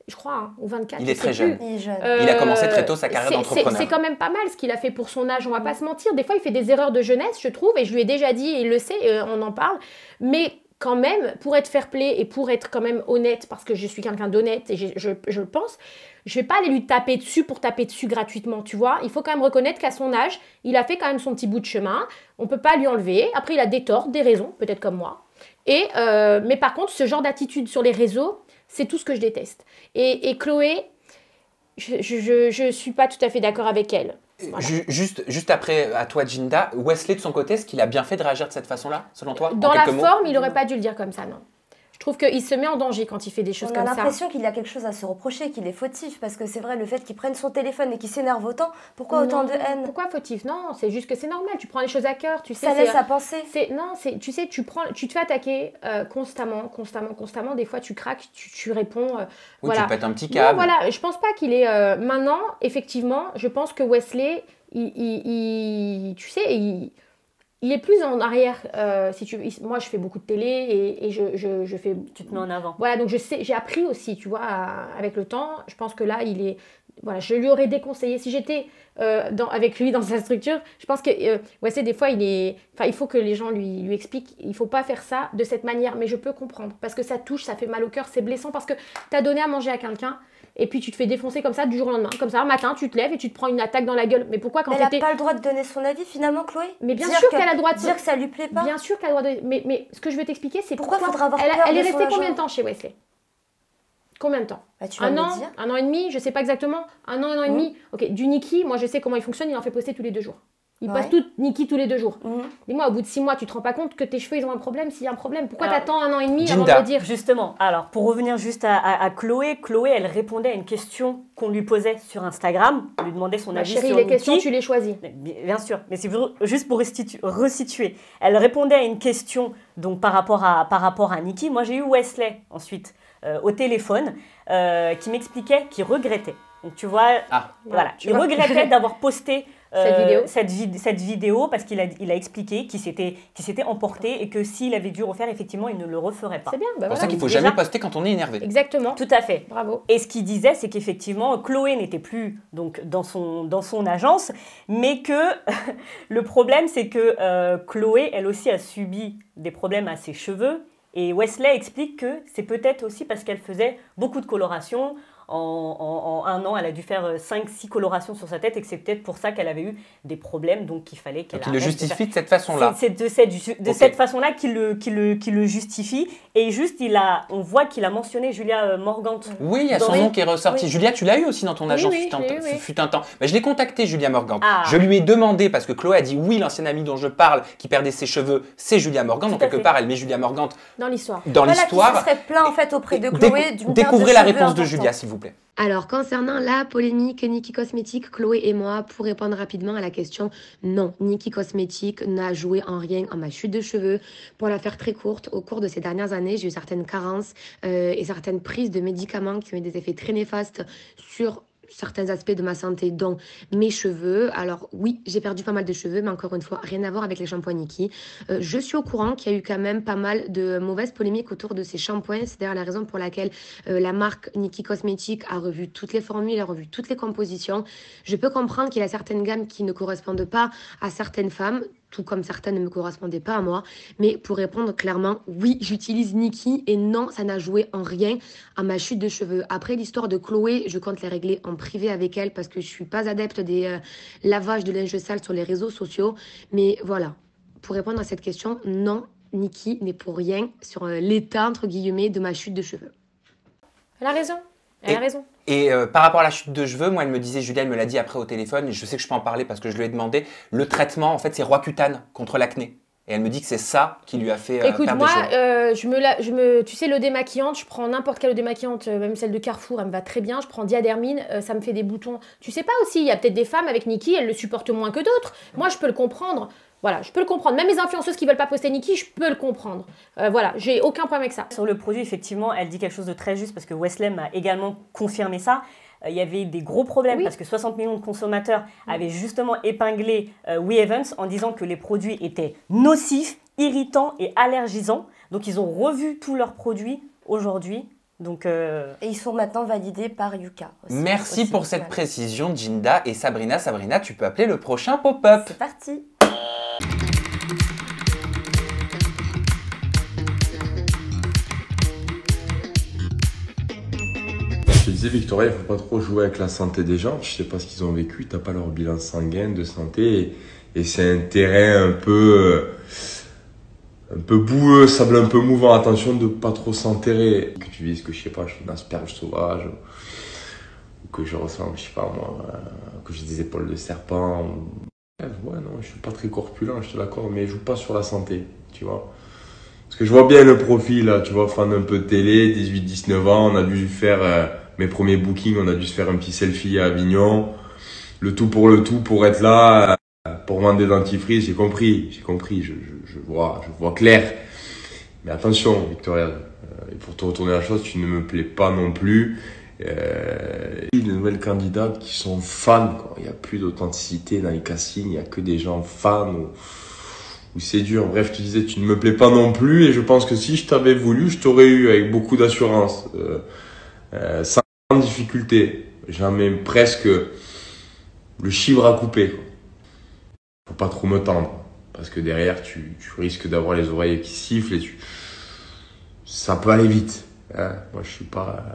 Je crois, hein, ou 24. Il est très jeune. Il est jeune. Il a commencé très tôt sa carrière d'entrepreneur. C'est quand même pas mal ce qu'il a fait pour son âge, on va pas se mentir. Des fois, il fait des erreurs de jeunesse, je trouve, et je lui ai déjà dit, et il le sait, on en parle. Mais quand même, pour être fair-play et pour être quand même honnête, parce que je suis quelqu'un d'honnête, et je le pense, je vais pas aller lui taper dessus pour taper dessus gratuitement, tu vois. Il faut quand même reconnaître qu'à son âge, il a fait quand même son petit bout de chemin. On peut pas lui enlever. Après, il a des torts, des raisons, peut-être comme moi. Mais par contre, ce genre d'attitude sur les réseaux, c'est tout ce que je déteste. Et Chloé, je suis pas tout à fait d'accord avec elle. Voilà. Juste après, à toi, Jinda, Wesley, de son côté, est-ce qu'il a bien fait de réagir de cette façon-là, selon toi? Dans la forme, il n'aurait pas dû le dire comme ça, non. Je trouve qu'il se met en danger quand il fait des choses comme ça. On a l'impression qu'il a quelque chose à se reprocher, qu'il est fautif, parce que c'est vrai, le fait qu'il prenne son téléphone et qu'il s'énerve autant, pourquoi autant de haine? Pourquoi fautif? Non, c'est juste que c'est normal, tu prends les choses à cœur, tu sais. Ça laisse à penser. Tu sais, tu te fais attaquer constamment, des fois tu craques, tu réponds. Oui, voilà. Tu pètes un petit câble. Non, voilà, je pense pas qu'il est... maintenant, effectivement, je pense que Wesley, tu sais, il est plus en arrière. Moi, je fais beaucoup de télé et je fais... Tu te mets en avant. Voilà, donc j'ai appris aussi, tu vois, avec le temps. Je pense que là, il est... Voilà, je lui aurais déconseillé. Si j'étais avec lui dans sa structure, je pense que Wesley, des fois, il faut que les gens lui expliquent. Il ne faut pas faire ça de cette manière. Mais je peux comprendre. Parce que ça touche, ça fait mal au cœur, c'est blessant. Parce que tu as donné à manger à quelqu'un et puis tu te fais défoncer comme ça du jour au lendemain. Comme ça, un matin, tu te lèves et tu te prends une attaque dans la gueule. Mais pourquoi quand elle n'a pas le droit de donner son avis finalement, Chloé? Mais bien sûr qu'elle a le droit de dire que ça lui plaît pas. Bien sûr qu'elle a le droit de... Mais ce que je veux t'expliquer, c'est pourquoi faudra avoir peur elle est de son restée combien agent? De temps chez Wesley? Combien de temps? Tu vas me le dire. Un an et demi, je sais pas exactement. Un an et demi. Ok, du Nicki, moi je sais comment il fonctionne, il en fait poster tous les 2 jours. Il poste tout Nicki tous les 2 jours. Dis-moi, au bout de 6 mois, tu te rends pas compte que tes cheveux ils ont un problème? S'il y a un problème, pourquoi t'attends un an et demi avant de le dire? Justement, alors pour revenir juste à Chloé, elle répondait à une question qu'on lui posait sur Instagram. On lui demandait son avis chérie, sur les Nicki. questions, tu les choisis. Bien sûr, mais c'est juste pour resituer. Elle répondait à une question donc, par rapport à Nicki. Moi, j'ai eu Wesley ensuite au téléphone qui m'expliquait qu'il regrettait. Donc tu vois, il regrettait d'avoir posté cette vidéo parce qu'il a expliqué qu'il s'était emporté et que s'il avait dû refaire, effectivement, il ne le referait pas. C'est bien. C'est pour ça qu'il ne faut jamais poster quand on est énervé. Exactement. Tout à fait. Bravo. Et ce qu'il disait, c'est qu'effectivement, Chloé n'était plus donc, dans son agence, mais que le problème, c'est que Chloé, elle aussi, a subi des problèmes à ses cheveux. Et Wesley explique que c'est peut-être aussi parce qu'elle faisait beaucoup de coloration. En un an, elle a dû faire 5-6 colorations sur sa tête et que c'est peut-être pour ça qu'elle avait eu des problèmes, donc qu'il fallait qu'elle arrête. Il le justifie de cette façon-là. C'est de cette façon-là qu'il le justifie. Et juste, on voit qu'il a mentionné Julia Morgant. Oui, il y a son nom qui est ressorti. Oui. Julia, tu l'as eu aussi dans ton agence, fut un temps. Mais je l'ai contacté, Julia Morgant. Je lui ai demandé, parce que Chloé a dit oui, l'ancienne amie dont je parle, qui perdait ses cheveux, c'est Julia Morgant. Donc quelque part, elle met Julia Morgant dans l'histoire. Qui se serait plaint en fait auprès de Chloé. Découvrez la réponse de Julia, s'il vous plaît. Alors, concernant la polémique Nikki Cosmétique, Chloé et moi, pour répondre rapidement à la question, non, Nikki Cosmétique n'a joué en rien à ma chute de cheveux. Pour la faire très courte, au cours de ces dernières années, j'ai eu certaines carences et certaines prises de médicaments qui ont eu des effets très néfastes sur certains aspects de ma santé, dont mes cheveux. Alors oui, j'ai perdu pas mal de cheveux, mais encore une fois, rien à voir avec les shampoings Nikki. Je suis au courant qu'il y a eu quand même pas mal de mauvaises polémiques autour de ces shampoings. C'est d'ailleurs la raison pour laquelle la marque Nikki Cosmétique a revu toutes les formules, a revu toutes les compositions. Je peux comprendre qu'il y a certaines gammes qui ne correspondent pas à certaines femmes, tout comme certaines ne me correspondaient pas à moi. Mais pour répondre clairement, oui, j'utilise Nikki et non, ça n'a joué en rien à ma chute de cheveux. Après, l'histoire de Chloé, je compte les régler en privé avec elle parce que je suis pas adepte des lavages de linge sale sur les réseaux sociaux. Mais voilà, pour répondre à cette question, non, Nikki n'est pour rien sur l'état, entre guillemets, de ma chute de cheveux. Elle a raison. Elle a raison. Et par rapport à la chute de cheveux, moi, elle me disait, Julia, elle me l'a dit après au téléphone, et je sais que je peux en parler parce que je lui ai demandé, le traitement, en fait, c'est Roaccutane contre l'acné. Et elle me dit que c'est ça qui lui a fait Écoute, perdre moi, des cheveux. tu sais, l'eau démaquillante, je prends n'importe quelle eau démaquillante, même celle de Carrefour, elle me va très bien. Je prends Diadermine, ça me fait des boutons. Tu sais pas aussi, il y a peut-être des femmes avec Nikki, elles le supportent moins que d'autres. Moi, je peux le comprendre. Voilà, je peux le comprendre. Même les influenceuses qui veulent pas poster Nikki, je peux le comprendre. Voilà, j'ai aucun problème avec ça. Sur le produit, effectivement, elle dit quelque chose de très juste parce que Wesley m'a également confirmé ça. Il y avait des gros problèmes parce que 60 millions de consommateurs avaient justement épinglé We Evans en disant que les produits étaient nocifs, irritants et allergisants. Donc, ils ont revu tous leurs produits aujourd'hui. Donc, Et ils sont maintenant validés par Yuka. Merci pour cette précision, Jinda et Sabrina. Sabrina, tu peux appeler le prochain pop-up. C'est parti. Je te disais, Victoria, il ne faut pas trop jouer avec la santé des gens. Je sais pas ce qu'ils ont vécu, tu n'as pas leur bilan sanguin, de santé. Et c'est un terrain un peu boueux, sable un peu mouvant. Attention de ne pas trop s'enterrer. Que tu dises que, je sais pas, je suis une asperge sauvage. Ou que je ressemble, je sais pas moi, que j'ai des épaules de serpent. Ouais, non, je suis pas très corpulent, je te l'accorde, mais je joue pas sur la santé, tu vois. Parce que je vois bien le profil, là, tu vois, fan un peu de télé, 18-19 ans, on a dû faire mes premiers bookings, on a dû se faire un petit selfie à Avignon. Le tout pour être là, pour vendre des dentifrices, j'ai compris, je vois clair. Mais attention, Victoria, pour te retourner la chose, tu ne me plais pas non plus. Les nouvelles candidates qui sont fans, quoi. Il n'y a plus d'authenticité dans les castings, il n'y a que des gens fans ou c'est dur. Bref, je te disais, tu ne me plais pas non plus et je pense que si je t'avais voulu, je t'aurais eu avec beaucoup d'assurance, sans difficulté. J'en mets presque le chibre à couper, quoi. Faut pas trop me tendre parce que derrière tu risques d'avoir les oreilles qui sifflent et ça peut aller vite. Moi, je suis pas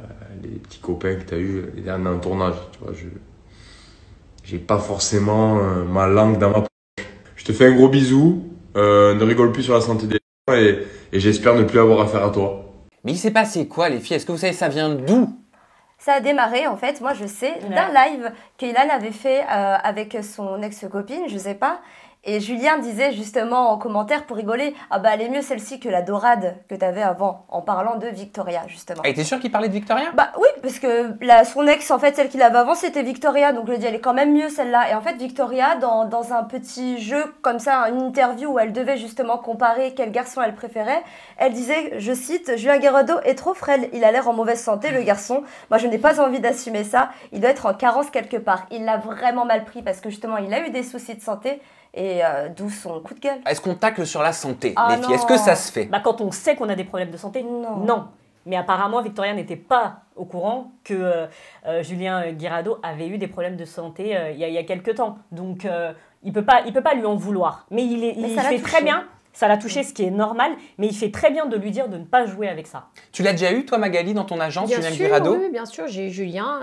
les petits copains que tu as eu les derniers tournages. Tu vois, j'ai pas forcément ma langue dans ma poche. Je te fais un gros bisou. Ne rigole plus sur la santé des gens et j'espère ne plus avoir affaire à toi. Mais il s'est passé quoi, les filles? Est-ce que vous savez ça vient d'où? Ça a démarré, en fait, moi je sais, d'un live qu'Ilan avait fait avec son ex-copine, je sais pas. Et Julien disait justement en commentaire pour rigoler, ah bah elle est mieux celle-ci que la dorade que tu avais avant, en parlant de Victoria justement. Et t'es sûr qu'il parlait de Victoria? Bah oui, parce que son ex, en fait, celle qu'il avait avant, c'était Victoria, donc je lui dis elle est quand même mieux celle-là. Et en fait, Victoria, dans un petit jeu comme ça, une interview où elle devait justement comparer quel garçon elle préférait, elle disait, je cite, Julien Guiraudo est trop frêle, il a l'air en mauvaise santé le garçon, moi je n'ai pas envie d'assumer ça, il doit être en carence quelque part. Il l'a vraiment mal pris parce que justement il a eu des soucis de santé. Et d'où son coup de gueule. Est-ce qu'on tacle sur la santé, Ah les filles? Est-ce que ça se fait? Bah, quand on sait qu'on a des problèmes de santé, non. Mais apparemment, Victoria n'était pas au courant que Julien Guiraudo avait eu des problèmes de santé il y a quelques temps. Donc, il peut pas lui en vouloir. Mais il fait très bien. Ça l'a touché, ce qui est normal. Mais il fait très bien de lui dire de ne pas jouer avec ça. Tu l'as déjà eu, toi, Magali, dans ton agence, Bien Julien sûr, Guiraudo? oui, bien sûr. J'ai Julien.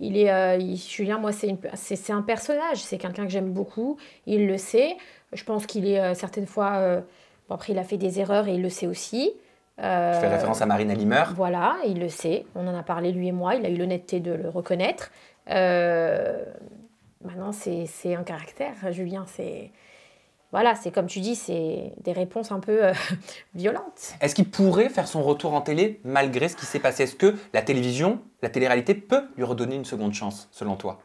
Julien, moi, c'est un personnage. C'est quelqu'un que j'aime beaucoup. Il le sait. Je pense qu'il est certaines fois... bon, après, il a fait des erreurs et il le sait aussi. Tu fais référence à Marina Limer. Voilà, il le sait. On en a parlé, lui et moi. Il a eu l'honnêteté de le reconnaître. Maintenant, c'est un caractère. Julien, c'est... Voilà, c'est comme tu dis, c'est des réponses un peu violentes. Est-ce qu'il pourrait faire son retour en télé malgré ce qui s'est passé? Est-ce que la télévision, la télé-réalité peut lui redonner une seconde chance, selon toi?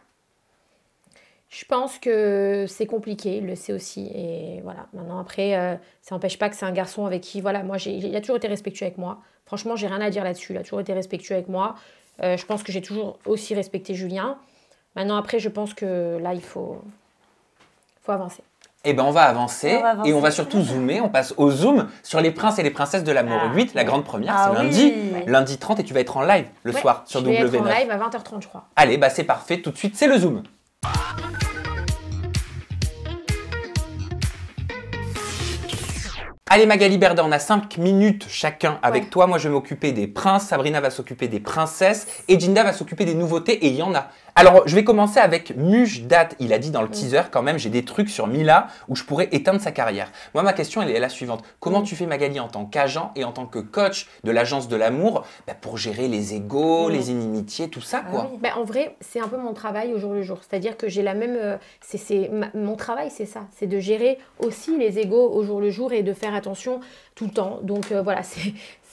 Je pense que c'est compliqué, il le sait aussi. Et voilà, maintenant après, ça n'empêche pas que c'est un garçon avec qui, voilà, moi, il a toujours été respectueux avec moi. Franchement, j'ai rien à dire là-dessus, il a toujours été respectueux avec moi. Je pense que j'ai toujours aussi respecté Julien. Maintenant, après, je pense que là, il faut avancer. Eh bien, on va avancer et on va surtout zoomer. On passe au zoom sur les princes et les princesses de l'amour 8. La grande première, c'est lundi, lundi 30 et tu vas être en live le soir sur W9. Je vais être en live à 20h30, je crois. Allez, bah c'est parfait. Tout de suite, c'est le zoom. Allez Magali Berda, on a 5 minutes chacun avec toi. Moi, je vais m'occuper des princes, Sabrina va s'occuper des princesses et Jinda va s'occuper des nouveautés et il y en a. Alors, je vais commencer avec Mujdat. Il a dit dans le teaser quand même, j'ai des trucs sur Mila où je pourrais éteindre sa carrière. Moi, ma question, elle est la suivante. Comment tu fais Magali en tant qu'agent et en tant que coach de l'agence de l'amour pour gérer les égos, les inimitiés, tout ça quoi? En vrai, c'est un peu mon travail au jour le jour. C'est-à-dire que j'ai la même... mon travail, c'est ça. C'est de gérer aussi les égos au jour le jour et de faire attention tout le temps. Donc voilà, ça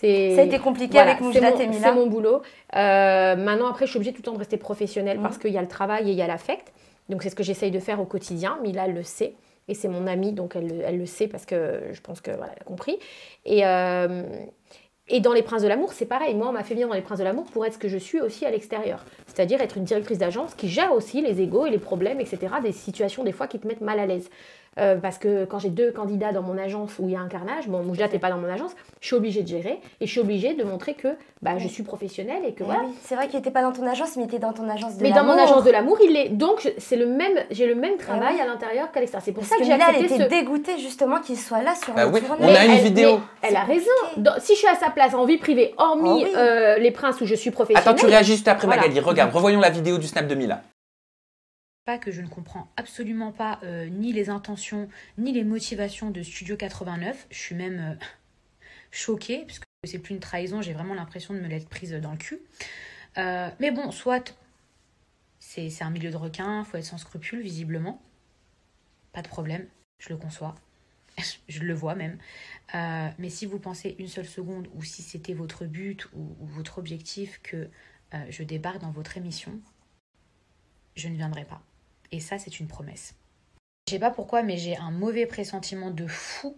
a été compliqué avec Mujdat et Mila. C'est mon boulot. Maintenant, après, je suis obligée tout le temps de rester professionnelle parce qu'il y a le travail et il y a l'affect. Donc, c'est ce que j'essaye de faire au quotidien. Mila, elle le sait. Et c'est mon amie, donc elle le sait parce que je pense qu'elle a compris. Et dans Les Princes de l'amour, c'est pareil. Moi, on m'a fait venir dans Les Princes de l'amour pour être ce que je suis aussi à l'extérieur. C'est-à-dire être une directrice d'agence qui gère aussi les égos et les problèmes, etc. Des situations, des fois, qui te mettent mal à l'aise. Parce que quand j'ai 2 candidats dans mon agence où il y a un carnage, bon, Mujdat n'est pas dans mon agence, je suis obligée de gérer et je suis obligée de montrer que je suis professionnelle et que voilà. Oui, c'est vrai qu'il n'était pas dans ton agence, mais il était dans ton agence de l'amour. Mais dans mon agence de l'amour, il est. Donc, j'ai le même travail à l'intérieur qu'à l'extérieur. C'est pour ça que j'ai accepté elle était dégoûtée justement qu'il soit là sur le tournage. On a une vidéo. Elle a raison. Si je suis à sa place en vie privée, hormis les princes où je suis professionnelle. Attends, tu réagis juste après Magali. Regarde, revoyons la vidéo du snap de Mila. Pas que je ne comprends absolument pas ni les intentions ni les motivations de Studio 89. Je suis même choquée parce que c'est plus une trahison. J'ai vraiment l'impression de me l'être prise dans le cul. Mais bon, soit c'est un milieu de requins, faut être sans scrupules visiblement. Pas de problème, je le conçois, je le vois même. Mais si vous pensez une seule seconde ou si c'était votre but ou votre objectif que je débarque dans votre émission, je ne viendrai pas. Et ça, c'est une promesse. Je sais pas pourquoi, mais j'ai un mauvais pressentiment de fou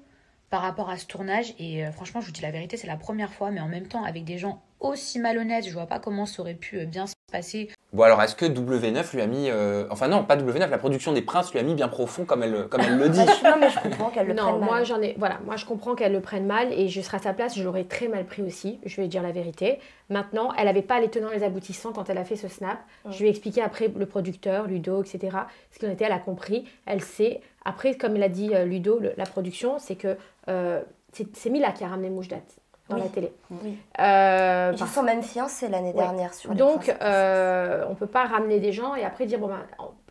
par rapport à ce tournage. Et franchement, je vous dis la vérité, c'est la première fois. Mais en même temps, avec des gens aussi malhonnêtes, je vois pas comment ça aurait pu bien se passer. Bon alors, est-ce que W9 lui a mis... Enfin non, pas W9, la production des Princes lui a mis bien profond comme elle le dit. Non, mais je comprends qu'elle le prenne mal. Moi je comprends qu'elle le prenne mal et je serai à sa place, je l'aurais très mal pris aussi, je vais dire la vérité. Maintenant, elle n'avait pas les tenants et les aboutissants quand elle a fait ce snap. Je lui ai expliqué après le producteur, Ludo, etc. Ce qu'il en était, elle a compris, elle sait. Après, comme l'a dit Ludo, la production, c'est que c'est Mila qui a ramené Mujdat dans la télé. Oui. Ils sont même fiancés l'année dernière sur les Donc, on ne peut pas ramener des gens et après dire,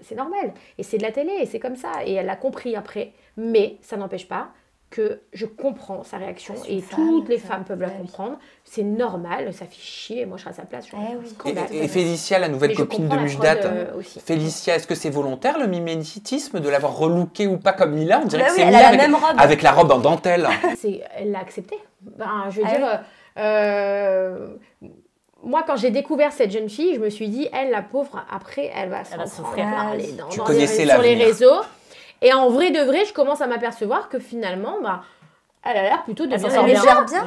c'est normal. Et c'est de la télé et c'est comme ça. Et elle l'a compris après. Mais ça n'empêche pas que je comprends sa réaction et toutes les femmes peuvent la comprendre. C'est normal, ça fait chier. Moi, je serais à sa place. Et Félicia, la nouvelle copine de Mujdat, Félicia, est-ce que c'est volontaire le mimétisme de l'avoir relooké ou pas comme Lila? On dirait que c'est Mila avec la robe en dentelle. Elle l'a accepté. Ben, je veux dire, moi, quand j'ai découvert cette jeune fille, je me suis dit, elle, la pauvre, après, elle va s'en parler sur les réseaux. Et en vrai de vrai, je commence à m'apercevoir que finalement, bah, elle a l'air plutôt de bien. Elle gère bien.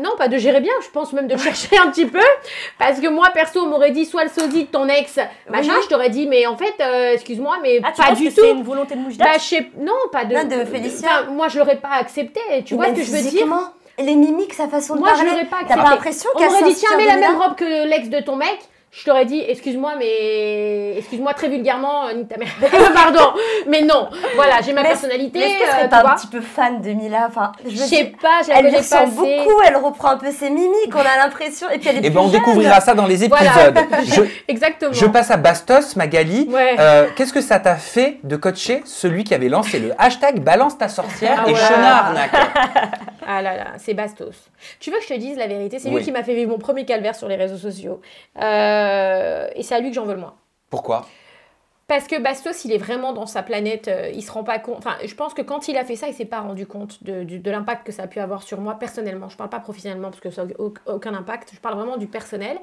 Non, pas de gérer bien, je pense même de chercher un petit peu. Parce que moi, perso, on m'aurait dit soit le sosie de ton ex, machin, je t'aurais dit, mais en fait, excuse-moi, mais pas du tout. C'est une volonté de Mujdat? Non, pas de Félicia. Moi, je l'aurais pas accepté. Tu vois ce que je veux dire? Les mimiques, sa façon de parler. Moi, je l'aurais pas accepté. T'as pas l'impression qu'elle m'aurait dit, tiens, mets la même robe que l'ex de ton mec. Je t'aurais dit, excuse-moi très vulgairement, nique ta mère. Pardon, mais non. Voilà, j'ai ma personnalité. Est-ce que tu serais pas un petit peu fan de Mila? Enfin, je sais pas, je la elle connais lui ressemble beaucoup, elle reprend un peu ses mimiques, on a l'impression. Et puis elle est plus on découvrira ça dans les épisodes. Exactement. Je passe à Bastos, Magali. Qu'est-ce que ça t'a fait de coacher celui qui avait lancé le hashtag balance ta sorcière et Shona Arnaque? Ah là là, c'est Bastos. Tu veux que je te dise la vérité? C'est lui qui m'a fait vivre mon premier calvaire sur les réseaux sociaux. Et c'est à lui que j'en veux le moins. Pourquoi? Parce que Bastos, il est vraiment dans sa planète, il se rend pas compte. Enfin, je pense que quand il a fait ça, il s'est pas rendu compte de l'impact que ça a pu avoir sur moi personnellement. Je parle pas professionnellement parce que ça n'a aucun impact. Je parle vraiment du personnel.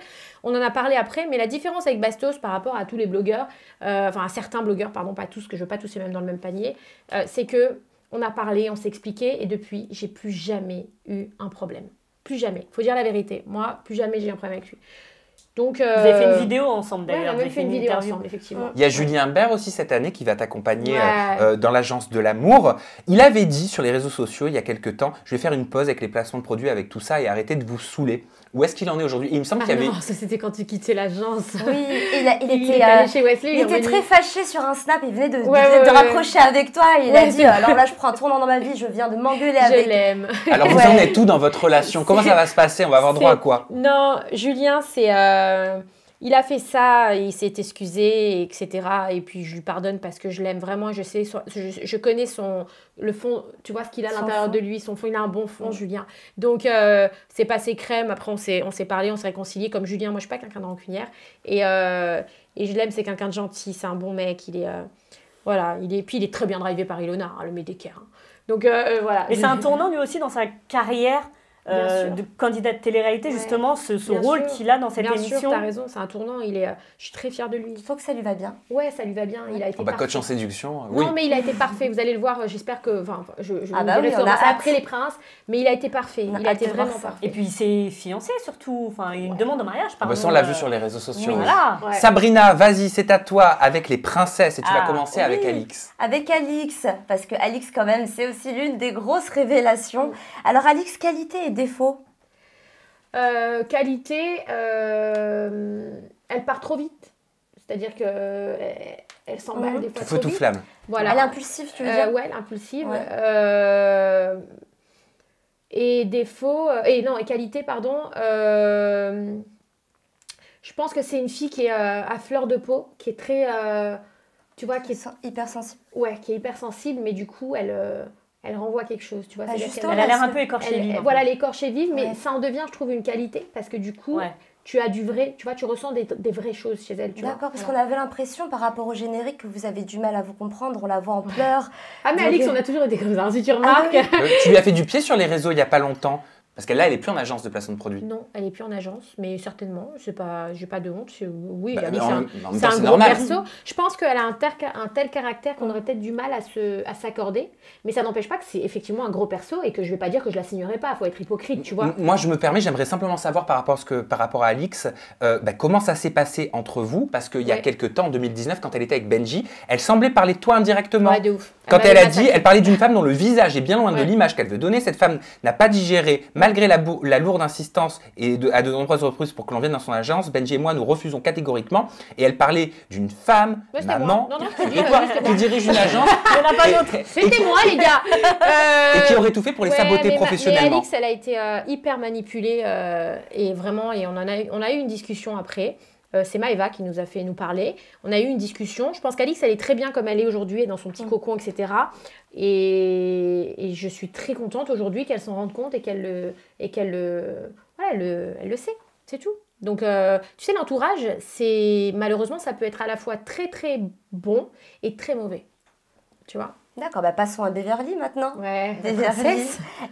On en a parlé après, mais la différence avec Bastos par rapport à tous les blogueurs, enfin à certains blogueurs, pardon, pas tous, que je veux pas tous les mêmes dans le même panier, c'est que on a parlé, on s'est expliqué, et depuis, j'ai plus jamais eu un problème. Plus jamais. Faut dire la vérité. Moi, plus jamais j'ai eu un problème avec lui. Donc, vous avez fait une vidéo ensemble d'ailleurs. Ouais, on a même fait une vidéo ensemble, effectivement. Il y a Julien Bert aussi cette année qui va t'accompagner dans l'agence de l'amour. Il avait dit sur les réseaux sociaux il y a quelques temps, je vais faire une pause avec les placements de produits, avec tout ça et arrêter de vous saouler. Où est-ce qu'il en est aujourd'hui? Il me semble qu'il y avait... Non, ça c'était quand tu quittais l'agence. Oui, il était allé chez Wesley. Il était très fâché sur un snap, il venait de rapprocher avec toi. Et il a dit, alors là je prends un tournant dans ma vie, je viens de m'engueuler avec... Je l'aime. Alors vous en êtes où dans votre relation? Comment ça va se passer? On va avoir droit à quoi? Non, Julien, c'est... Il a fait ça, il s'est excusé, etc. Et puis je lui pardonne parce que je l'aime vraiment. Je connais le fond, tu vois ce qu'il a à l'intérieur de lui, son fond, il a un bon fond, Julien. Donc c'est passé crème. Après on s'est parlé, on s'est réconcilié. Comme Julien, moi je suis pas quelqu'un de rancunière. Et je l'aime, c'est quelqu'un de gentil, c'est un bon mec. Il est voilà, puis il est très bien drivé par Ilona, le Médécaire. Donc voilà. Mais c'est un tournant lui aussi dans sa carrière. De candidat de télé-réalité, justement, ce rôle qu'il a dans cette émission. Bien sûr, t'as raison, c'est un tournant. Je suis très fière de lui. Il faut que ça lui va bien. Ouais, ça lui va bien. Il a été parfait. Coach en séduction, non, mais il a été parfait. Vous allez le voir. J'espère que, je vous dirai ça après les princes, mais il a été parfait. Il a été vraiment parfait. Et puis il s'est fiancé surtout. Enfin, une demande en mariage. Pardon. On l'a vu sur les réseaux sociaux. Oui, voilà. Sabrina, vas-y, c'est à toi avec les princesses et tu vas commencer avec Alix. Avec Alix, parce que Alix quand même, c'est aussi l'une des grosses révélations. Alors Alix, qualité et défaut? Qualité, elle part trop vite. C'est-à-dire qu'elle s'emballe des fois trop vite. Tout flamme. Voilà. Elle est impulsive, tu veux dire? Ouais, elle est impulsive. Et défaut, et qualité, pardon. Je pense que c'est une fille qui est à fleur de peau, qui est très, tu vois, qui est hypersensible. Ouais, qui est hypersensible, mais du coup, elle renvoie quelque chose, tu vois. Elle a l'air un peu écorchée vive. Voilà, elle est écorchée vive, mais ça en devient, je trouve, une qualité, parce que du coup, tu as du vrai, tu vois, tu ressens des vraies choses chez elle, tu vois. D'accord, parce qu'on avait l'impression, par rapport au générique, que vous avez du mal à vous comprendre, on la voit en pleurs. Ah, mais Alix, on a toujours été comme ça, si tu remarques. Tu lui as fait du pied sur les réseaux il n'y a pas longtemps? Parce qu'elle, là, elle n'est plus en agence de placement de produits. Non, elle n'est plus en agence, mais certainement. Je n'ai pas de honte. Oui, Alix, c'est un gros perso. Je pense qu'elle a un tel caractère qu'on aurait peut-être du mal à s'accorder. Mais ça n'empêche pas que c'est effectivement un gros perso et que je ne vais pas dire que je ne la signerai pas. Il faut être hypocrite, tu vois. Moi, je me permets, j'aimerais simplement savoir par rapport à Alix, comment ça s'est passé entre vous? Parce qu'il y a quelques temps, en 2019, quand elle était avec Benji, elle semblait parler de toi indirectement. Ouais, de ouf. Quand elle parlait d'une femme dont le visage est bien loin de l'image qu'elle veut donner. Cette femme n'a pas digéré. Malgré la lourde insistance et à de nombreuses reprises pour que l'on vienne dans son agence, Benji et moi nous refusons catégoriquement. Et elle parlait d'une femme, maman, qui dirige une agence. Il n'y en a pas d'autre. C'était moi, les gars. Et qui aurait tout fait pour les saboter professionnellement. Mais Alix, elle a été hyper manipulée et vraiment, et on a eu une discussion après. C'est Maëva qui nous a fait nous parler. On a eu une discussion. Je pense qu'Alix, elle est très bien comme elle est aujourd'hui, dans son petit cocon, etc. Et je suis très contente aujourd'hui qu'elle s'en rende compte et qu'elle le sait. C'est tout. Donc, tu sais, l'entourage, malheureusement, ça peut être à la fois très, très bon et très mauvais. Tu vois? D'accord, passons à Beverly maintenant. Ouais, Beverly.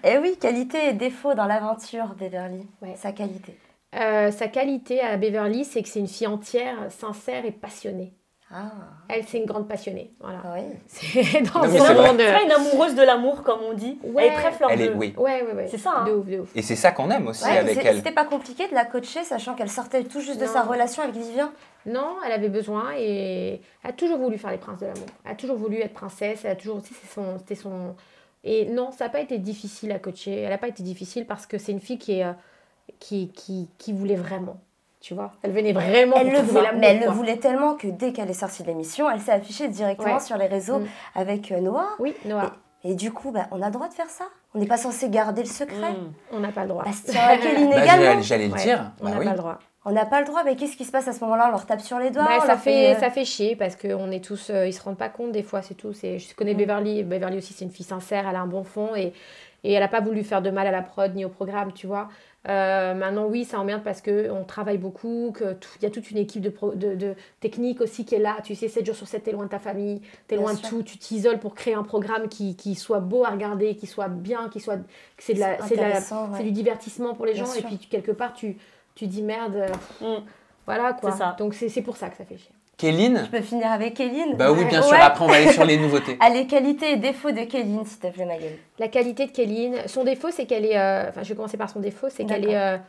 Eh oui, qualité et défaut dans l'aventure, Beverly. Ouais. Sa qualité. Sa qualité à Beverly, c'est que c'est une fille entière, sincère et passionnée. Ah. Elle, c'est une grande passionnée. Voilà. Oui. C'est dans c'est pas une amoureuse de l'amour, comme on dit. Ouais. Elle est très fleur bleue. Oui. Ouais. C'est ça. Hein. De ouf. Et c'est ça qu'on aime aussi avec elle. C'était pas compliqué de la coacher, sachant qu'elle sortait tout juste de sa relation avec Vivien. Non, elle avait besoin et elle a toujours voulu faire les princes de l'amour. Elle a toujours voulu être princesse. Elle a toujours aussi, c'était son. Et non, ça n'a pas été difficile à coacher. Elle n'a pas été difficile parce que c'est une fille qui voulait vraiment. Tu vois, elle venait vraiment pour trouver l'amour. Mais elle le voulait tellement que dès qu'elle est sortie de l'émission, elle s'est affichée directement sur les réseaux avec Noah. Oui, Noah. Et du coup, on a le droit de faire ça? On n'est pas censé garder le secret? On n'a pas le droit. Bastien et Kéline également. J'allais le dire. On n'a pas le droit. On n'a pas le droit, mais qu'est-ce qui se passe à ce moment-là? On leur tape sur les doigts? Ça fait chier parce qu'on est tous, ils se rendent pas compte des fois, c'est tout. Je connais Beverly. Beverly aussi, c'est une fille sincère, elle a un bon fond et elle n'a pas voulu faire de mal à la prod ni au programme, tu vois. Maintenant, oui, ça emmerde parce qu'on travaille beaucoup, qu'il y a toute une équipe de technique aussi qui est là. Tu sais, 7 jours sur 7, t'es loin de ta famille, t'es loin de tout. Tu t'isoles pour créer un programme qui soit beau à regarder, qui soit bien, que c'est du divertissement pour les gens. Et puis, quelque part, tu dis merde. Voilà, quoi. Ça. Donc, c'est pour ça que ça fait chier. Kéline? Je peux finir avec Kéline? Bah oui, bien sûr. Après, on va aller sur les nouveautés. Allez, qualité et défaut de Kéline, s'il te plaît, Magali. La qualité de Kéline, son défaut, c'est qu'elle est... je vais commencer par son défaut, c'est qu'elle est...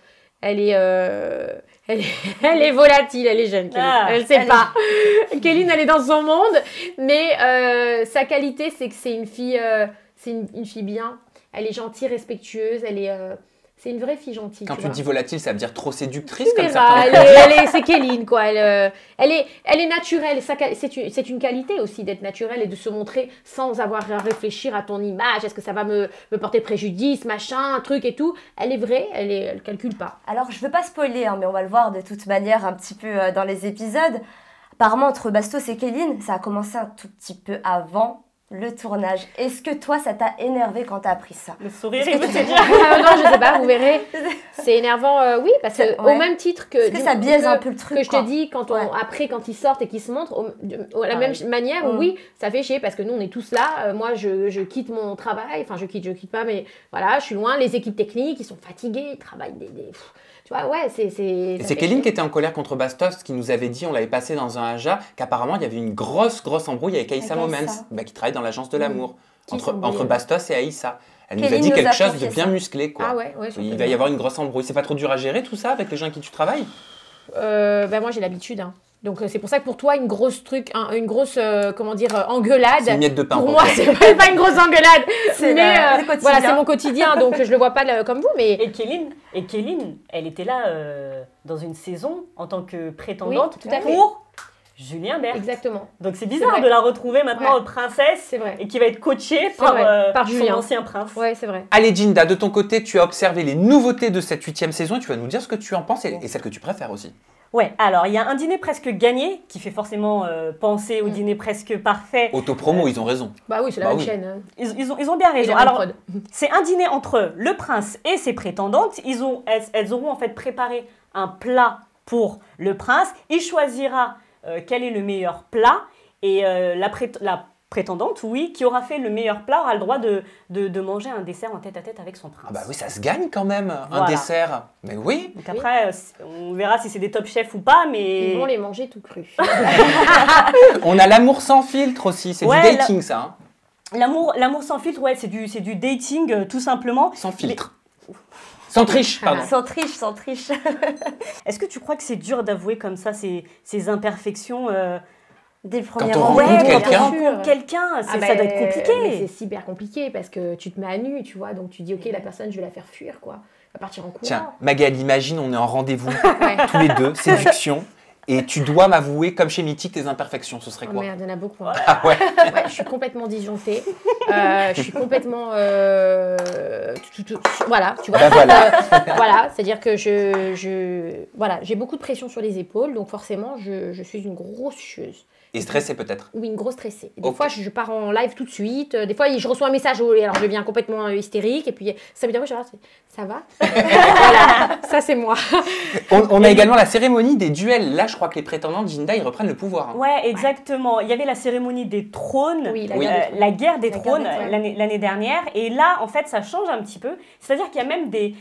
Elle est volatile, elle est jeune, Kéline. Elle sait pas. Kéline, elle est dans son monde, mais sa qualité, c'est que c'est une fille bien. Elle est gentille, respectueuse, c'est une vraie fille gentille. Quand tu dis volatile, ça veut dire trop séductrice comme ça. C'est Kéline, quoi. Elle est naturelle. C'est une qualité aussi d'être naturelle et de se montrer sans avoir à réfléchir à ton image. Est-ce que ça va me porter préjudice, machin, un truc et tout. Elle est vraie, elle calcule pas. Alors, je veux pas spoiler, mais on va le voir de toute manière un petit peu dans les épisodes. Apparemment, entre Bastos et Kéline, ça a commencé un tout petit peu avant le tournage. Est-ce que toi, ça t'a énervé quand t'as appris ça? Le sourire, il veut te dire. Non, je sais pas, vous verrez. C'est énervant, oui, parce que au même titre que... Est-ce que ça biaise un peu le truc? Que je te dis, après, quand ils sortent et qu'ils se montrent, la même manière, oui, ça fait chier, parce que nous, on est tous là. Moi, je quitte mon travail. Enfin, je quitte pas, mais voilà, je suis loin. Les équipes techniques, ils sont fatigués, ils travaillent tu vois, ouais, c'est Kéline qui était en colère contre Bastos, qui nous avait dit, on l'avait passé dans un Aja, qu'apparemment il y avait une grosse embrouille avec Aïssa Momens, qui travaille dans l'agence de l'amour, entre Bastos et Aïssa. Elle nous a dit quelque chose de bien musclé, quoi. Ah ouais, il va y avoir une grosse embrouille. C'est pas trop dur à gérer tout ça avec les gens avec qui tu travailles? Moi j'ai l'habitude, hein. Donc c'est pour ça que pour toi une grosse engueulade. C'est une miette de pain. Pour moi c'est pas une grosse engueulade. Mais voilà, c'est mon quotidien, donc je le vois pas comme vous. Mais et Kéline, elle était là dans une saison en tant que prétendante pour Julien Bert. Exactement. Donc c'est bizarre de la retrouver maintenant princesse et qui va être coachée par son ancien prince. Ouais, c'est vrai. Allez Jinda, de ton côté, tu as observé les nouveautés de cette 8e saison et tu vas nous dire ce que tu en penses et celles que tu préfères aussi. Ouais, alors il y a un dîner presque gagné qui fait forcément penser au dîner presque parfait. Autopromo, ils ont raison. Bah oui, c'est la même chaîne. Hein. Ils ont bien raison. Alors, c'est un dîner entre le prince et ses prétendantes. Elles auront en fait préparé un plat pour le prince. Il choisira quel est le meilleur plat et la prétendante, oui, qui aura fait le meilleur plat aura le droit de manger un dessert en tête-à-tête avec son prince. Ah bah oui, ça se gagne quand même, un dessert. Mais oui. Donc après, on verra si c'est des top chefs ou pas, mais... Ils vont les manger tout cru. On a l'amour sans filtre aussi, c'est du dating ça. Hein. L'amour sans filtre, ouais, c'est du dating tout simplement. Sans filtre. Sans triche, pardon. Sans triche. Est-ce que tu crois que c'est dur d'avouer comme ça ces imperfections dès le premier moment. Quand on rencontre quelqu'un, ça doit être compliqué. C'est super compliqué parce que tu te mets à nu, tu vois, donc tu dis ok, la personne, je vais la faire fuir, quoi. Elle va partir en courant. Tiens, Magali, imagine, on est en rendez-vous tous les deux, séduction, Et tu dois m'avouer, comme chez Mythique, tes imperfections, ce serait Oh quoi? merde, il y en a beaucoup. Hein. Ah ouais. Ouais, je suis complètement disjonctée. Je suis complètement... voilà, tu vois. Ben voilà. Voilà, c'est-à-dire que voilà, j'ai beaucoup de pression sur les épaules, donc forcément, je suis une grosse chieuse. Et stressé peut-être? Oui, une grosse stressée. Des Ok. fois, je pars en live tout de suite. Des fois, je reçois un message, et alors je deviens complètement hystérique. Et puis, ça me dit, ça va? Voilà, ça c'est moi. On a également la cérémonie des duels. Là, je crois que les prétendants, Jinda, ils reprennent le pouvoir. Hein. Ouais, exactement. Il y avait la cérémonie des trônes, Oui, la guerre des trônes trônes. l'année dernière. Et là, en fait, ça change un petit peu. C'est-à-dire qu'il y a même des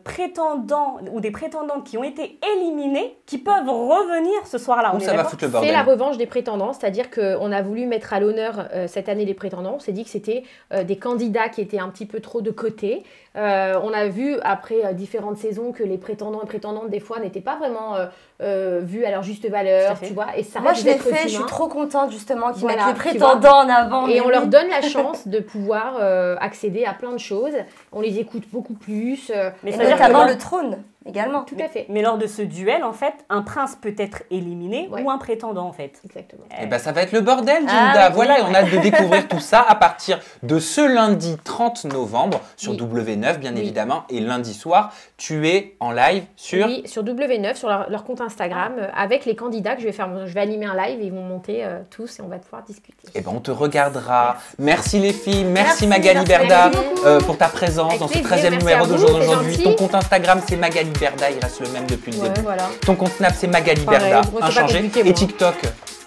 prétendants ou des prétendantes qui ont été éliminés qui peuvent revenir ce soir-là. Où ça va foutre le bordel. C'est la revanche des prétendants, c'est-à-dire qu'on a voulu mettre à l'honneur cette année les prétendants. On s'est dit que c'était des candidats qui étaient un petit peu trop de côté. On a vu après différentes saisons que les prétendants et prétendantes des fois n'étaient pas vraiment vus à leur juste valeur, tu vois. Et ça Moi, reste je l'ai des êtres fait, je humains. suis trop contente justement qu'ils Voilà, mettent les tu vois. prétendants en avant. Et mais on leur oui. donne la chance de pouvoir accéder à plein de choses. On les écoute beaucoup plus. Mais Et c'est-à-dire notamment que- le trône également. Tout à fait. Mais lors de ce duel, en fait, un prince peut être éliminé Ouais. ou un prétendant, en fait. Exactement. Eh ben, ça va être le bordel, Jinda. Ah, oui, voilà, oui. on a hâte de découvrir tout ça à partir de ce lundi 30 novembre sur Oui. W9, bien Oui. évidemment. Et lundi soir, tu es en live sur... Oui, sur W9, sur leur compte Instagram, avec les candidats que je vais faire. Je vais animer un live et ils vont monter tous et on va pouvoir discuter. Eh ben, on te regardera. Merci les filles, merci Merci, Magali merci, Berda merci beaucoup. pour ta présence Avec dans ce plaisir, 13e merci numéro à vous, d'aujourd'hui. c'est Ton gentil. compte Instagram, c'est Magali Berda, il reste le même depuis le Ouais, début. voilà. Ton compte Snap, c'est Magali Pareil, Berda, moi, c'est pas inchangé. compliqué, Et moi. TikTok,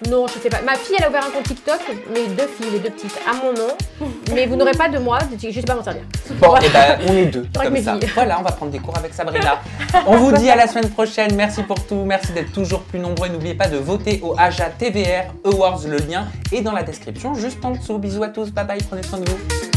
Non, je sais pas. Ma fille, elle a ouvert un compte TikTok, mes deux filles, les deux petites, à mon nom. Mais vous n'aurez pas de moi, je sais pas m'en servir. bon, Voilà. eh ben, on est deux, Avec comme mes ça. filles. Voilà, on va prendre des cours avec Sabrina. On vous dit à la semaine prochaine, merci pour tout, merci d'être toujours plus nombreux. Et n'oubliez pas de voter au AJA TVR Awards, le lien est dans la description, juste en dessous. Bisous à tous, bye bye, prenez soin de vous.